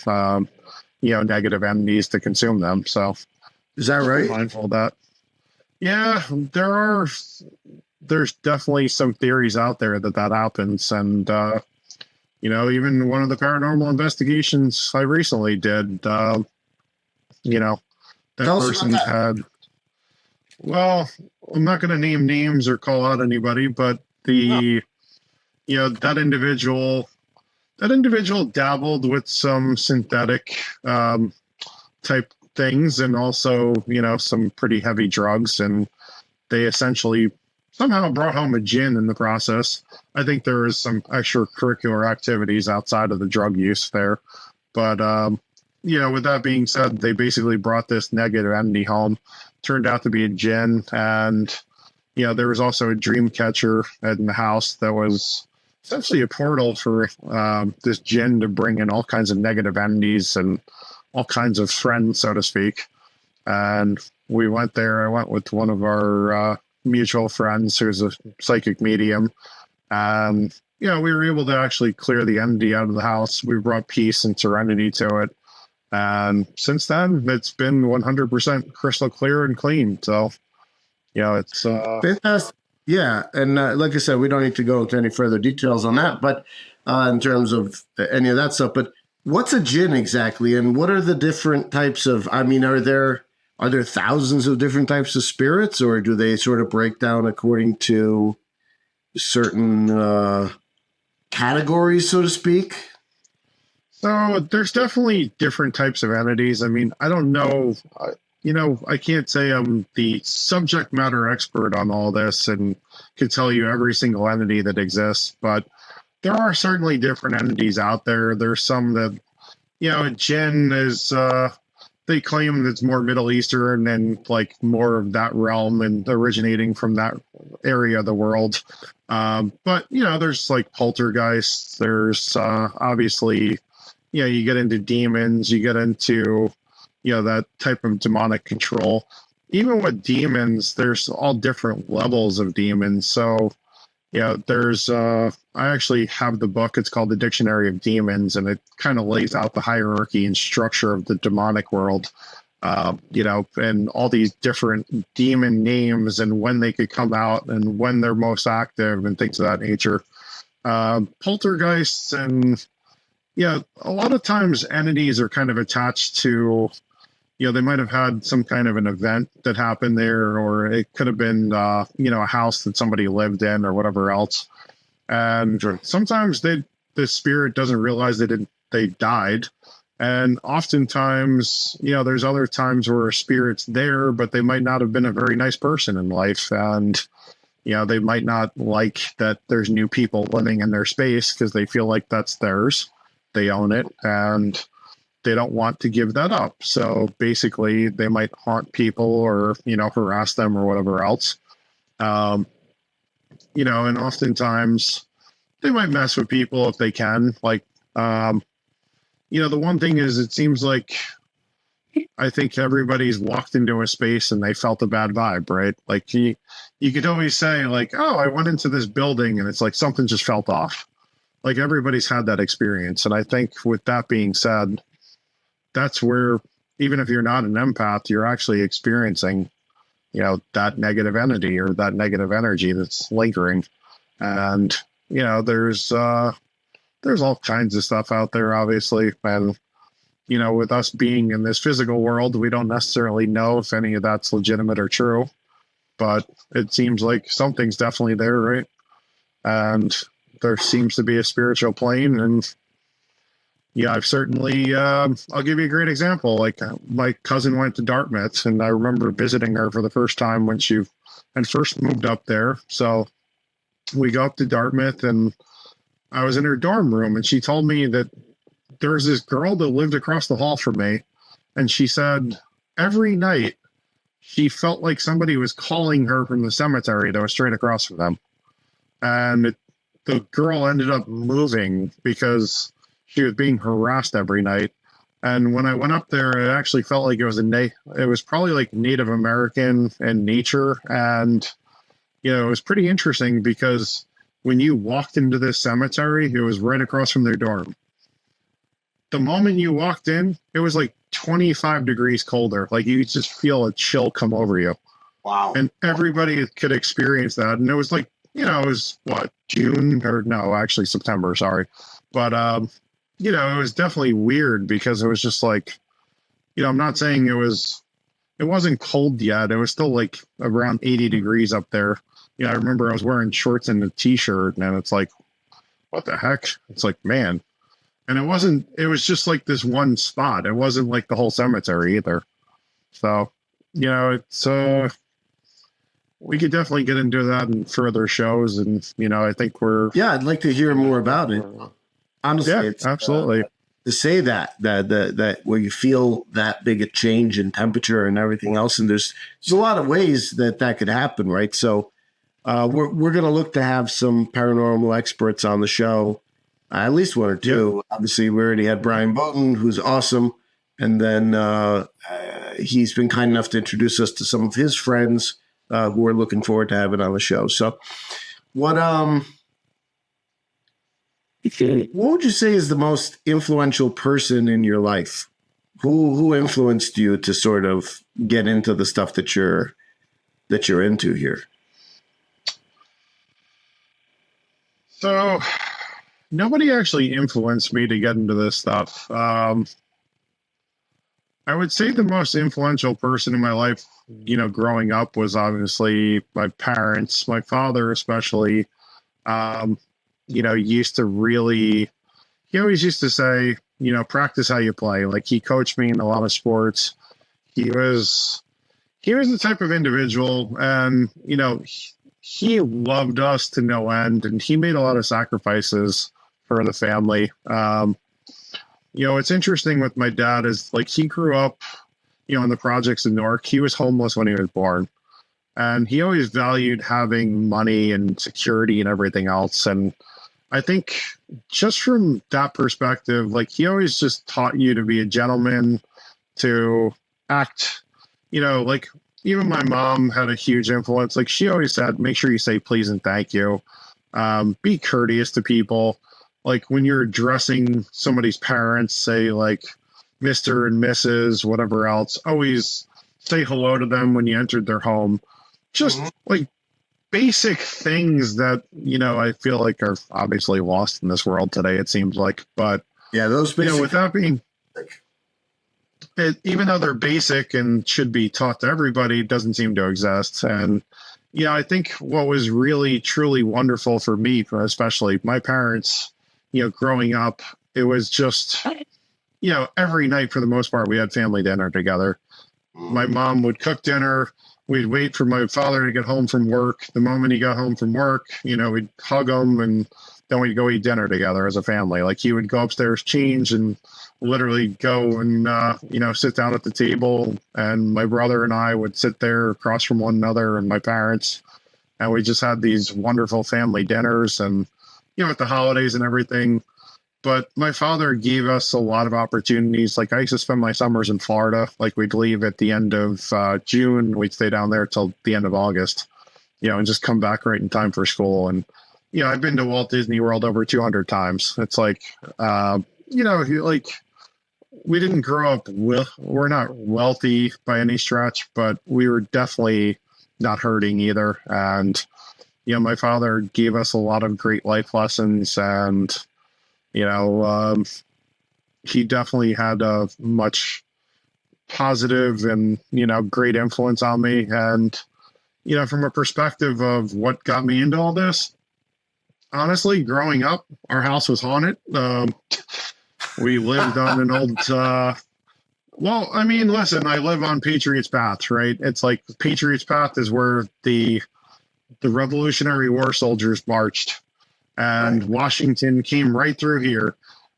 negative entities to consume them. So Is that right? mindful of that. Yeah, there's definitely some theories out there that happens. And, even one of the paranormal investigations I recently did, that Tell us person about that. had, well, I'm not going to name names or call out anybody, but that individual dabbled with some synthetic type things, and also some pretty heavy drugs, and they essentially somehow brought home a gin in the process. I think there was some extracurricular activities outside of the drug use there, but with that being said, they basically brought this negative entity home. Turned out to be a gin, and there was also a dream catcher in the house that was essentially a portal for this gin to bring in all kinds of negative entities and all kinds of friends, so to speak. And we went there. I went with one of our mutual friends who's a psychic medium. And, we were able to actually clear the entity out of the house. We brought peace and serenity to it. And since then, it's been 100% crystal clear and clean. So, it's fantastic. Yeah, and like I said, we don't need to go into any further details on that, but in terms of any of that stuff. But what's a gin exactly, and what are the different types of? I mean, are there thousands of different types of spirits, or do they sort of break down according to certain categories, so to speak? So there's definitely different types of entities. I mean, I don't know. I can't say I'm the subject matter expert on all this and could tell you every single entity that exists, but there are certainly different entities out there. There's some that, jinn is, they claim that it's more Middle Eastern and like more of that realm and originating from that area of the world. But, there's like poltergeists. There's obviously, you get into demons, you get into, that type of demonic control. Even with demons, there's all different levels of demons. So, there's, I actually have the book. It's called The Dictionary of Demons, and it kind of lays out the hierarchy and structure of the demonic world, and all these different demon names and when they could come out and when they're most active and things of that nature. Poltergeists and, a lot of times entities are kind of attached to, they might have had some kind of an event that happened there, or it could have been, a house that somebody lived in or whatever else. And sometimes the spirit doesn't realize they died. And oftentimes, there's other times where a spirit's there, but they might not have been a very nice person in life. And, they might not like that there's new people living in their space because they feel like that's theirs. They own it, and they don't want to give that up. So basically they might haunt people or, harass them or whatever else. And oftentimes they might mess with people if they can. Like, the one thing is, it seems like, I think everybody's walked into a space and they felt a bad vibe, right? Like you could always say like, oh, I went into this building and it's like something just felt off. Like everybody's had that experience. And I think with that being said, that's where, even if you're not an empath, you're actually experiencing, that negative entity or that negative energy that's lingering. And, there's all kinds of stuff out there, obviously. And, with us being in this physical world, we don't necessarily know if any of that's legitimate or true, but it seems like something's definitely there, right? And there seems to be a spiritual plane. And I've certainly, I'll give you a great example. Like my cousin went to Dartmouth, and I remember visiting her for the first time when she had first moved up there. So we go up to Dartmouth, and I was in her dorm room, and she told me that there was this girl that lived across the hall from me. And she said every night she felt like somebody was calling her from the cemetery that was straight across from them. And the girl ended up moving because she was being harassed every night. And when I went up there, it actually felt like it was probably like Native American and nature. And, it was pretty interesting because when you walked into this cemetery, it was right across from their dorm. The moment you walked in, it was like 25 degrees colder. Like you just feel a chill come over you. Wow. And everybody could experience that. And it was like, it was June or no, actually September, sorry. But, it was definitely weird because it was just like, I'm not saying it wasn't cold yet. It was still like around 80 degrees up there. I remember I was wearing shorts and a t-shirt and it's like, what the heck? It's like, man. And it was just like this one spot. It wasn't like the whole cemetery either. So, it's, we could definitely get into that in further shows. And, I think I'd like to hear more about it. Honestly, yeah, it's absolutely. To say that where you feel that big a change in temperature and everything else. And there's a lot of ways that could happen. Right. So, we're going to look to have some paranormal experts on the show. At least one or two. Yeah. Obviously, we already had Brian Bowden, who's awesome. And then he's been kind enough to introduce us to some of his friends who are looking forward to having on the show. So what would you say is the most influential person in your life? Who influenced you to sort of get into the stuff that you're into here? So nobody actually influenced me to get into this stuff. I would say the most influential person in my life, growing up was obviously my parents, my father especially. He always used to say, practice how you play. Like he coached me in a lot of sports. He was the type of individual and, he loved us to no end and he made a lot of sacrifices for the family. What's interesting with my dad is like he grew up, in the projects in Newark. He was homeless when he was born. And he always valued having money and security and everything else. And I think just from that perspective, like he always just taught you to be a gentleman, to act, like even my mom had a huge influence. Like she always said, make sure you say please and thank you. Be courteous to people. Like when you're addressing somebody's parents, say like Mr. and Mrs., whatever else, always say hello to them when you entered their home. Just like basic things that, I feel like are obviously lost in this world today, it seems like. But yeah, those basic, without being, even though they're basic and should be taught to everybody, it doesn't seem to exist. And I think what was really, truly wonderful for me, especially my parents, growing up, it was just, every night for the most part, we had family dinner together. My mom would cook dinner. We'd wait for my father to get home from work. The moment he got home from work, we'd hug him and then we'd go eat dinner together as a family. Like he would go upstairs, change, and literally go and, sit down at the table. And my brother and I would sit there across from one another and my parents. And we just had these wonderful family dinners and, with the holidays and everything. But my father gave us a lot of opportunities. Like I used to spend my summers in Florida. Like we'd leave at the end of June. We'd stay down there till the end of August, and just come back right in time for school. And, I've been to Walt Disney World over 200 times. It's like, like we didn't grow up we're not wealthy by any stretch, but we were definitely not hurting either. And, my father gave us a lot of great life lessons and, he definitely had a much positive and, great influence on me. And, from a perspective of what got me into all this, honestly, growing up, our house was haunted. We lived on an old, listen, I live on Patriots Path, right? It's like Patriots Path is where the Revolutionary War soldiers marched. And Washington came right through here.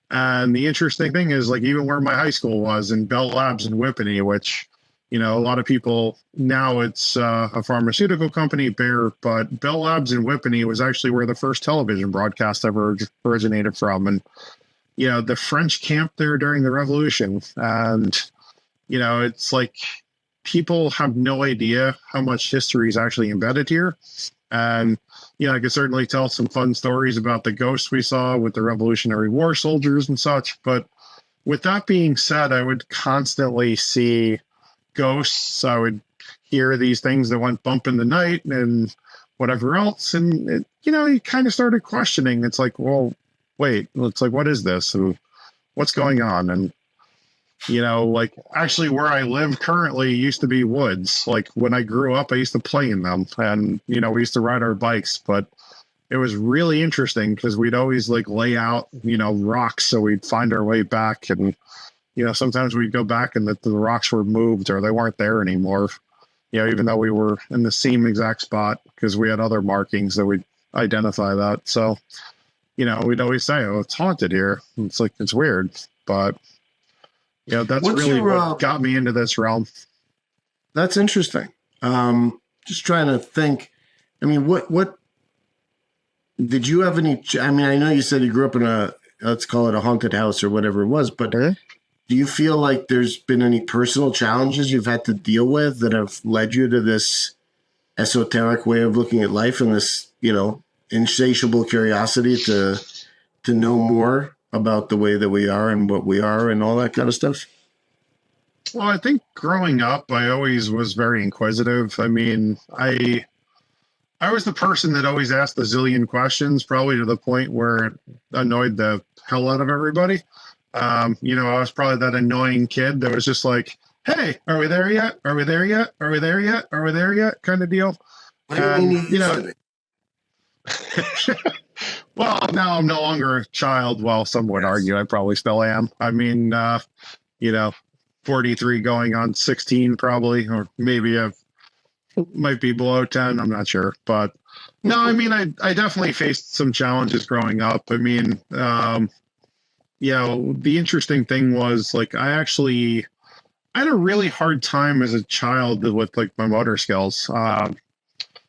And the interesting thing is, like, even where my high school was in Bell Labs in Whippany, which, a lot of people, now it's a pharmaceutical company, Bayer, but Bell Labs in Whippany was actually where the first television broadcast ever originated from. And, the French camp there during the Revolution. And, it's like people have no idea how much history is actually embedded here. And, I could certainly tell some fun stories about the ghosts we saw with the Revolutionary War soldiers and such. But with that being said, I would constantly see ghosts. I would hear these things that went bump in the night and whatever else. And, you kind of started questioning. It's like, well, wait, it's like, what is this? And what's going on? And, like actually where I live currently used to be woods. Like when I grew up, I used to play in them and, we used to ride our bikes, but it was really interesting because we'd always like lay out, rocks. So we'd find our way back and, sometimes we'd go back and the rocks were moved or they weren't there anymore. Even though we were in the same exact spot because we had other markings that would identify that. So, we'd always say, oh, it's haunted here. It's like, it's weird, but that's What's really your, what got me into this realm. That's interesting. Just trying to think. I mean, what did you have any? I mean, I know you said you grew up in let's call it a haunted house or whatever it was, but do you feel like there's been any personal challenges you've had to deal with that have led you to this esoteric way of looking at life and this, insatiable curiosity to know more about the way that we are and what we are and all that kind of stuff? Well, I think growing up, I always was very inquisitive. I mean, I was the person that always asked a zillion questions, probably to the point where it annoyed the hell out of everybody. I was probably that annoying kid that was just like, hey, are we there yet? Are we there yet? Are we there yet? Are we there yet? Kind of deal. Well, now I'm no longer a child. Well, some would argue I probably still am. I mean, 43 going on 16 probably, or maybe I might be below 10. I'm not sure. But no, I mean, I definitely faced some challenges growing up. I mean, the interesting thing was like I had a really hard time as a child with like my motor skills.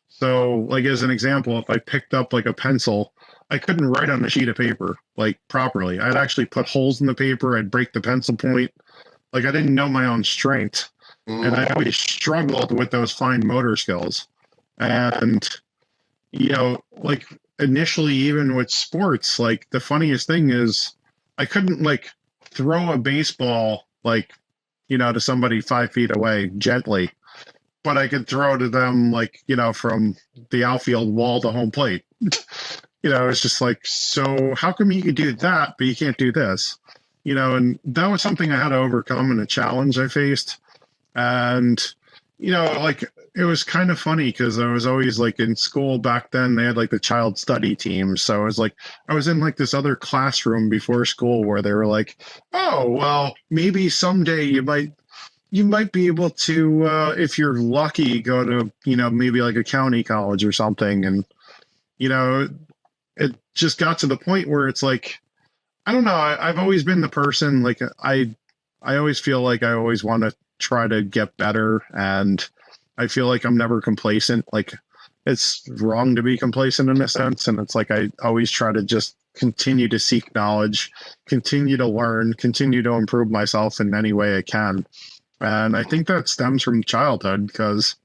So like as an example, if I picked up like a pencil, I couldn't write on a sheet of paper like properly. I'd actually put holes in the paper. I'd break the pencil point. Like I didn't know my own strength. And I always struggled with those fine motor skills. And, like initially, even with sports, like the funniest thing is I couldn't like throw a baseball, like, to somebody 5 feet away gently, but I could throw to them like, from the outfield wall to home plate. It's just like, so how come you could do that, but you can't do this? And that was something I had to overcome and a challenge I faced. And, like it was kind of funny because I was always like in school back then, they had like the child study team. So I was like, I was in like this other classroom before school where they were like, oh, well, maybe someday you might be able to, if you're lucky, go to, maybe like a county college or something. And, it just got to the point where it's like, I don't know. I've always been the person, like I always feel like I always want to try to get better. And I feel like I'm never complacent. Like it's wrong to be complacent in a sense. And it's like, I always try to just continue to seek knowledge, continue to learn, continue to improve myself in any way I can. And I think that stems from childhood because,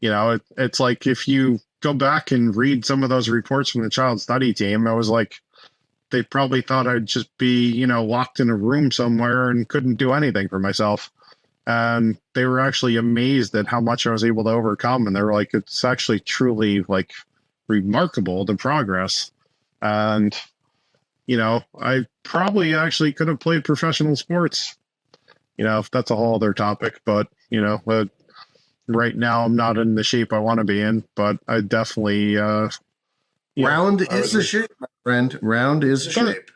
it's like if you go back and read some of those reports from the child study team, I was like, they probably thought I'd just be, locked in a room somewhere and couldn't do anything for myself. And they were actually amazed at how much I was able to overcome. And they were like, it's actually truly like remarkable, the progress. And, I probably actually could have played professional sports. If that's a whole other topic, but, right now I'm not in the shape I want to be in, but I definitely, round is the shape, my friend. Round is the shape.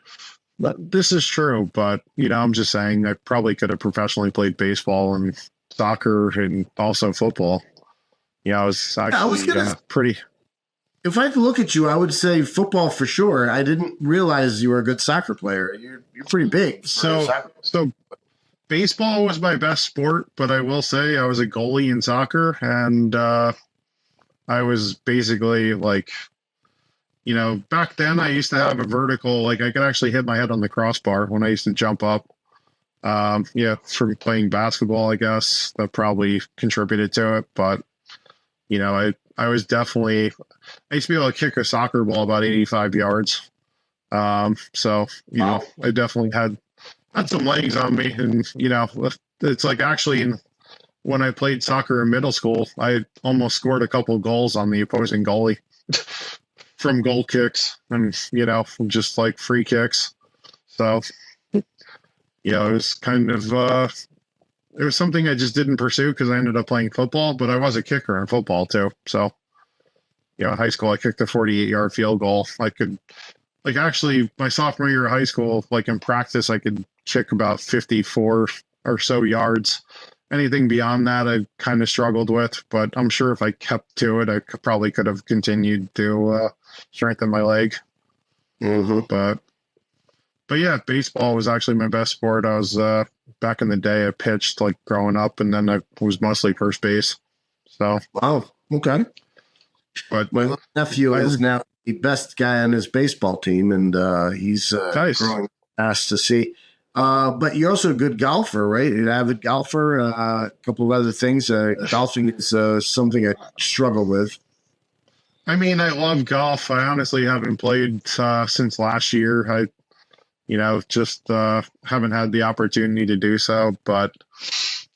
But this is true, but, I'm just saying I probably could have professionally played baseball and soccer and also football. I was actually pretty. If I could look at you, I would say football for sure. I didn't realize you were a good soccer player. You're pretty big. So baseball was my best sport, but I will say I was a goalie in soccer, and I was basically like, back then I used to have a vertical, like I could actually hit my head on the crossbar when I used to jump up. From playing basketball, I guess that probably contributed to it. But I was definitely, I used to be able to kick a soccer ball about 85 yards. So Wow. I definitely had some legs on me, and it's like actually when I played soccer in middle school, I almost scored a couple goals on the opposing goalie from goal kicks and from just like free kicks. So it was kind of it was something I just didn't pursue because I ended up playing football, but I was a kicker in football too. So in high school I kicked a 48-yard field goal. I could, like, actually my sophomore year of high school, like in practice I could kick about 54 or so yards. Anything beyond that I kind of struggled with, but I'm sure if I kept to it I probably could have continued to strengthen my leg. Mm-hmm. But yeah, baseball was actually my best sport. I was back in the day I pitched like growing up, and then I was mostly first base. So Wow. Okay. but My little nephew is now the best guy on his baseball team, and he's nice. growing fast to see. But you're also a good golfer, right? An avid golfer. A couple of other things. Golfing is something I struggle with. I mean, I love golf. I honestly haven't played since last year. I just haven't had the opportunity to do so. But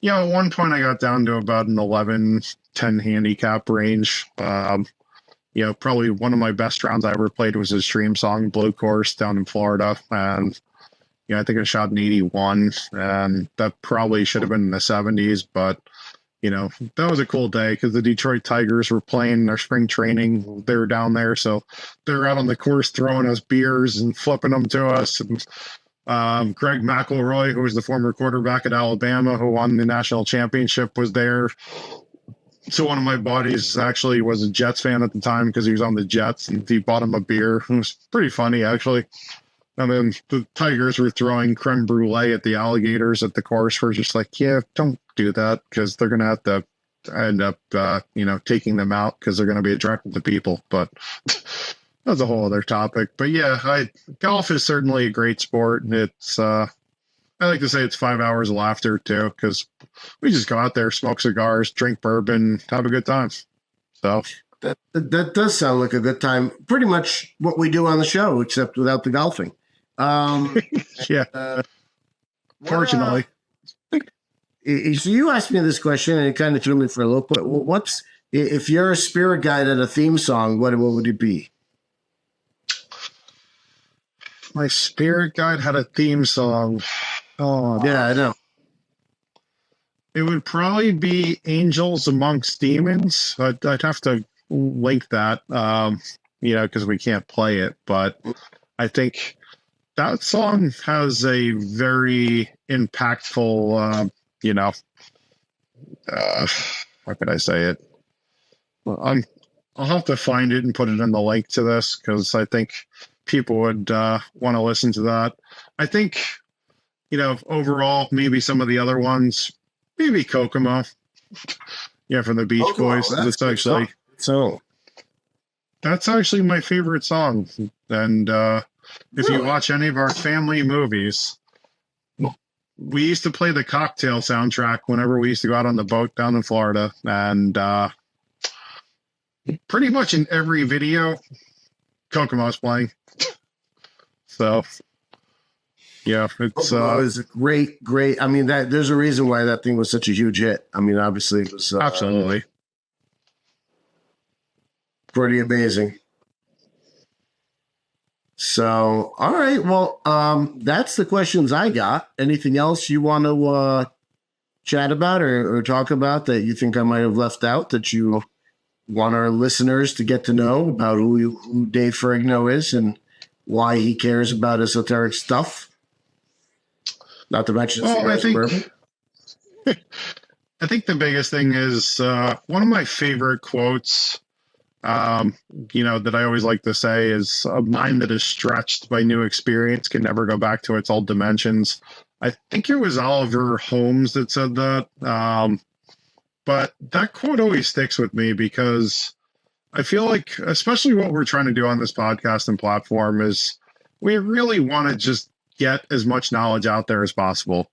at one point I got down to about an 11-10 handicap range. Probably one of my best rounds I ever played was a Stream Song Blue Course down in Florida. And I think I shot an 81, and that probably should have been in the 70s. But, that was a cool day because the Detroit Tigers were playing their spring training. They were down there. So they were out on the course throwing us beers and flipping them to us. And Greg McElroy, who was the former quarterback at Alabama, who won the national championship, was there. So one of my buddies actually was a Jets fan at the time because he was on the Jets, and he bought him a beer. It was pretty funny, actually. And then the Tigers were throwing creme brulee at the alligators at the course. We're just like, yeah, don't do that because they're going to have to end up, taking them out because they're going to be attracted to people. But that's a whole other topic. But yeah, golf is certainly a great sport. And it's, I like to say it's 5 hours of laughter too, because we just go out there, smoke cigars, drink bourbon, have a good time. So That does sound like a good time. Pretty much what we do on the show, except without the golfing. Yeah. Fortunately. So you asked me this question, and it kind of threw me for a loop. But what's, if you're a spirit guide at a theme song, what would it be? My spirit guide had a theme song. Oh, yeah, I know. It would probably be Angels Amongst Demons. I'd have to link that, because we can't play it. But I think that song has a very impactful, how can I say it? Well, I'll have to find it and put it in the link to this because I think people would want to listen to that. I think, overall, maybe some of the other ones, maybe Kokomo. Yeah, from the Beach Boys. That's actually that's actually my favorite song. And if you watch any of our family movies, we used to play the Cocktail soundtrack whenever we used to go out on the boat down in Florida. And pretty much in every video, Kokomo's playing. So, yeah, it's a great. I mean, there's a reason why that thing was such a huge hit. I mean, obviously, it was absolutely pretty amazing. So, all right. Well, that's the questions I got. Anything else you want to chat about or talk about that you think I might have left out that you want our listeners to get to know about who Dave Ferrigno is and why he cares about esoteric stuff? Not to mention, I think the biggest thing is one of my favorite quotes, that I always like to say is, a mind that is stretched by new experience can never go back to its old dimensions. I think it was Oliver Holmes that said that. But that quote always sticks with me because I feel like, especially what we're trying to do on this podcast and platform, is we really want to just get as much knowledge out there as possible.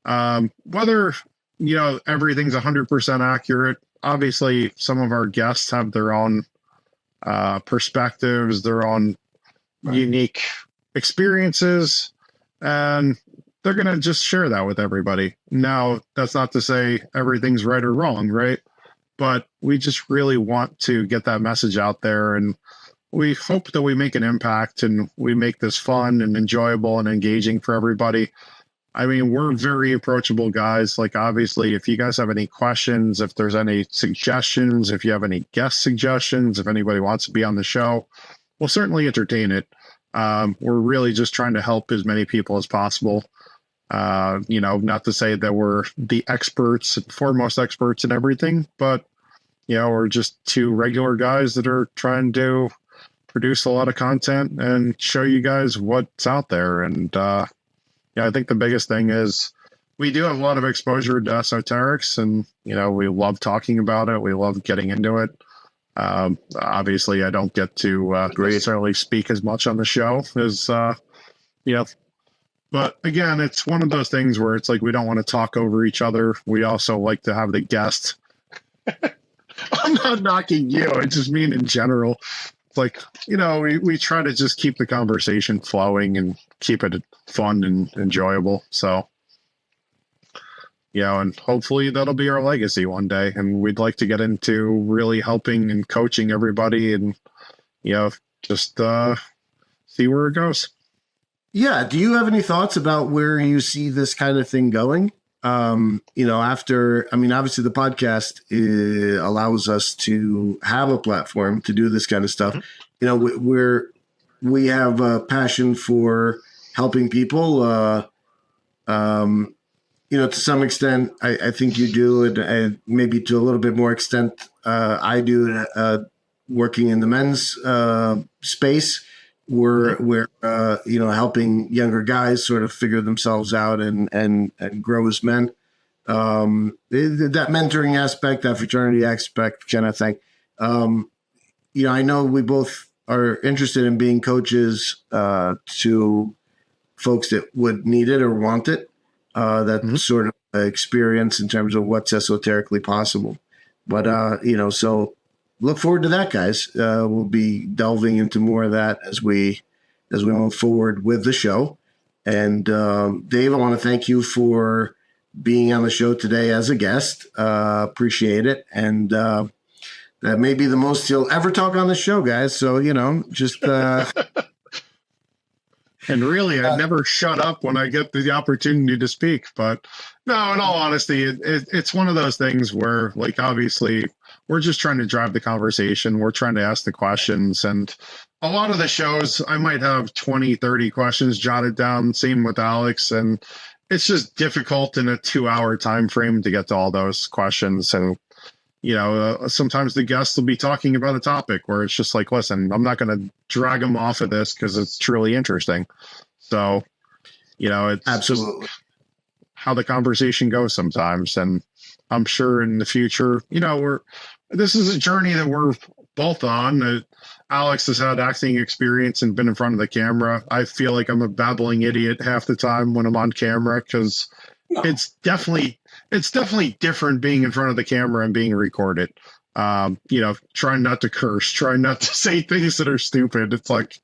Whether, everything's 100% accurate, obviously some of our guests have their own perspectives, their own unique experiences, and they're going to just share that with everybody. Now, that's not to say everything's right or wrong, right? But we just really want to get that message out there, and we hope that we make an impact and we make this fun and enjoyable and engaging for everybody. I mean, we're very approachable guys. Like, obviously, if you guys have any questions, if there's any suggestions, if you have any guest suggestions, if anybody wants to be on the show, we'll certainly entertain it. We're really just trying to help as many people as possible. Not to say that we're the experts, foremost experts in everything, but, we're just two regular guys that are trying to produce a lot of content and show you guys what's out there. And, I think the biggest thing is we do have a lot of exposure to esoterics, and, we love talking about it. We love getting into it. Obviously, I don't get to necessarily speak as much on the show as, but again, it's one of those things where it's like we don't want to talk over each other. We also like to have the guest. I'm not knocking you. I just mean in general. It's like, we try to just keep the conversation flowing and keep it fun and enjoyable. So, and hopefully that'll be our legacy one day. And we'd like to get into really helping and coaching everybody and, just see where it goes. Yeah. Do you have any thoughts about where you see this kind of thing going? Obviously the podcast allows us to have a platform to do this kind of stuff. We have a passion for helping people. To some extent, I think you do, and maybe to a little bit more extent, I do, working in the men's space. We're helping younger guys sort of figure themselves out and grow as men. That mentoring aspect, that fraternity aspect kind of thing. I know we both are interested in being coaches to folks that would need it or want it. That sort of experience in terms of what's esoterically possible. But, so look forward to that, guys. We'll be delving into more of that as we move forward with the show. And Dave, I want to thank you for being on the show today as a guest. Appreciate it. And that may be the most you'll ever talk on the show, guys. So, just... And really, I never shut up when I get the opportunity to speak. But no, in all honesty, it's one of those things where, like, obviously, we're just trying to drive the conversation. We're trying to ask the questions. And a lot of the shows, I might have 20, 30 questions jotted down. Same with Alex. And it's just difficult in a 2-hour time frame to get to all those questions. And, sometimes the guests will be talking about a topic where it's just like, listen, I'm not going to drag them off of this because it's truly interesting. So, it's absolutely how the conversation goes sometimes. And I'm sure in the future, this is a journey that we're both on. Alex has had acting experience and been in front of the camera. I feel like I'm a babbling idiot half the time when I'm on camera because it's definitely different being in front of the camera and being recorded. Trying not to curse, trying not to say things that are stupid. It's like,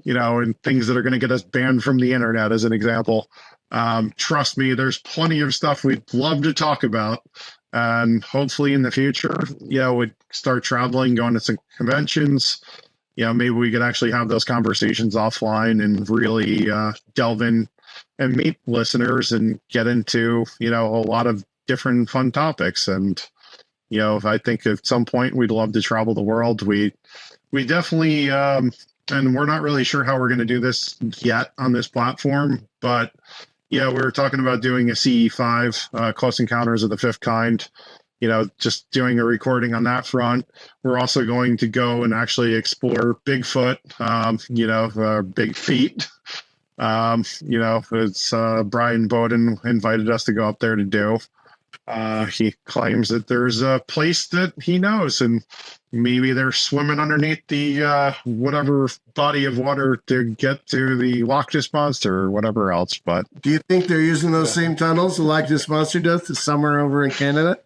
and things that are going to get us banned from the internet, as an example. Trust me, there's plenty of stuff we'd love to talk about. And hopefully in the future, we'd start traveling, going to some conventions. Maybe we could actually have those conversations offline and really delve in and meet listeners and get into, a lot of different fun topics. And, I think at some point we'd love to travel the world. We definitely, and we're not really sure how we're going to do this yet on this platform, but we were talking about doing a CE5, Close Encounters of the Fifth Kind, just doing a recording on that front. We're also going to go and actually explore Bigfoot, Big Feet. It's Brian Bowden invited us to go up there to do. He claims that there's a place that he knows, and maybe they're swimming underneath the whatever body of water to get to the Loch Ness Monster or whatever else. But Do you think they're using those same tunnels the Loch Ness Monster does somewhere over in Canada?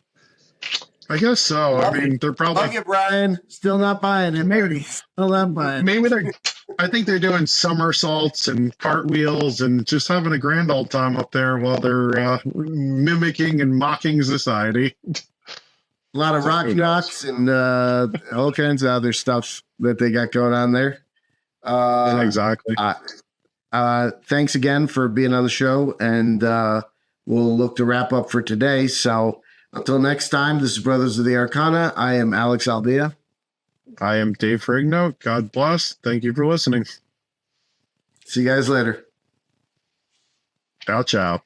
I guess so. I mean, they're probably. Love you, Brian. Still not buying it. Maybe. Still not buying it. Maybe they're. I think they're doing somersaults and cartwheels and just having a grand old time up there while they're mimicking and mocking society. A lot of rock knocks and all kinds of other stuff that they got going on there. Exactly. Thanks again for being on the show, and we'll look to wrap up for today. So until next time, this is Brothers of the Arcana. I am Alex Aldea. I am Dave Ferrigno. God bless. Thank you for listening. See you guys later. Ciao, ciao.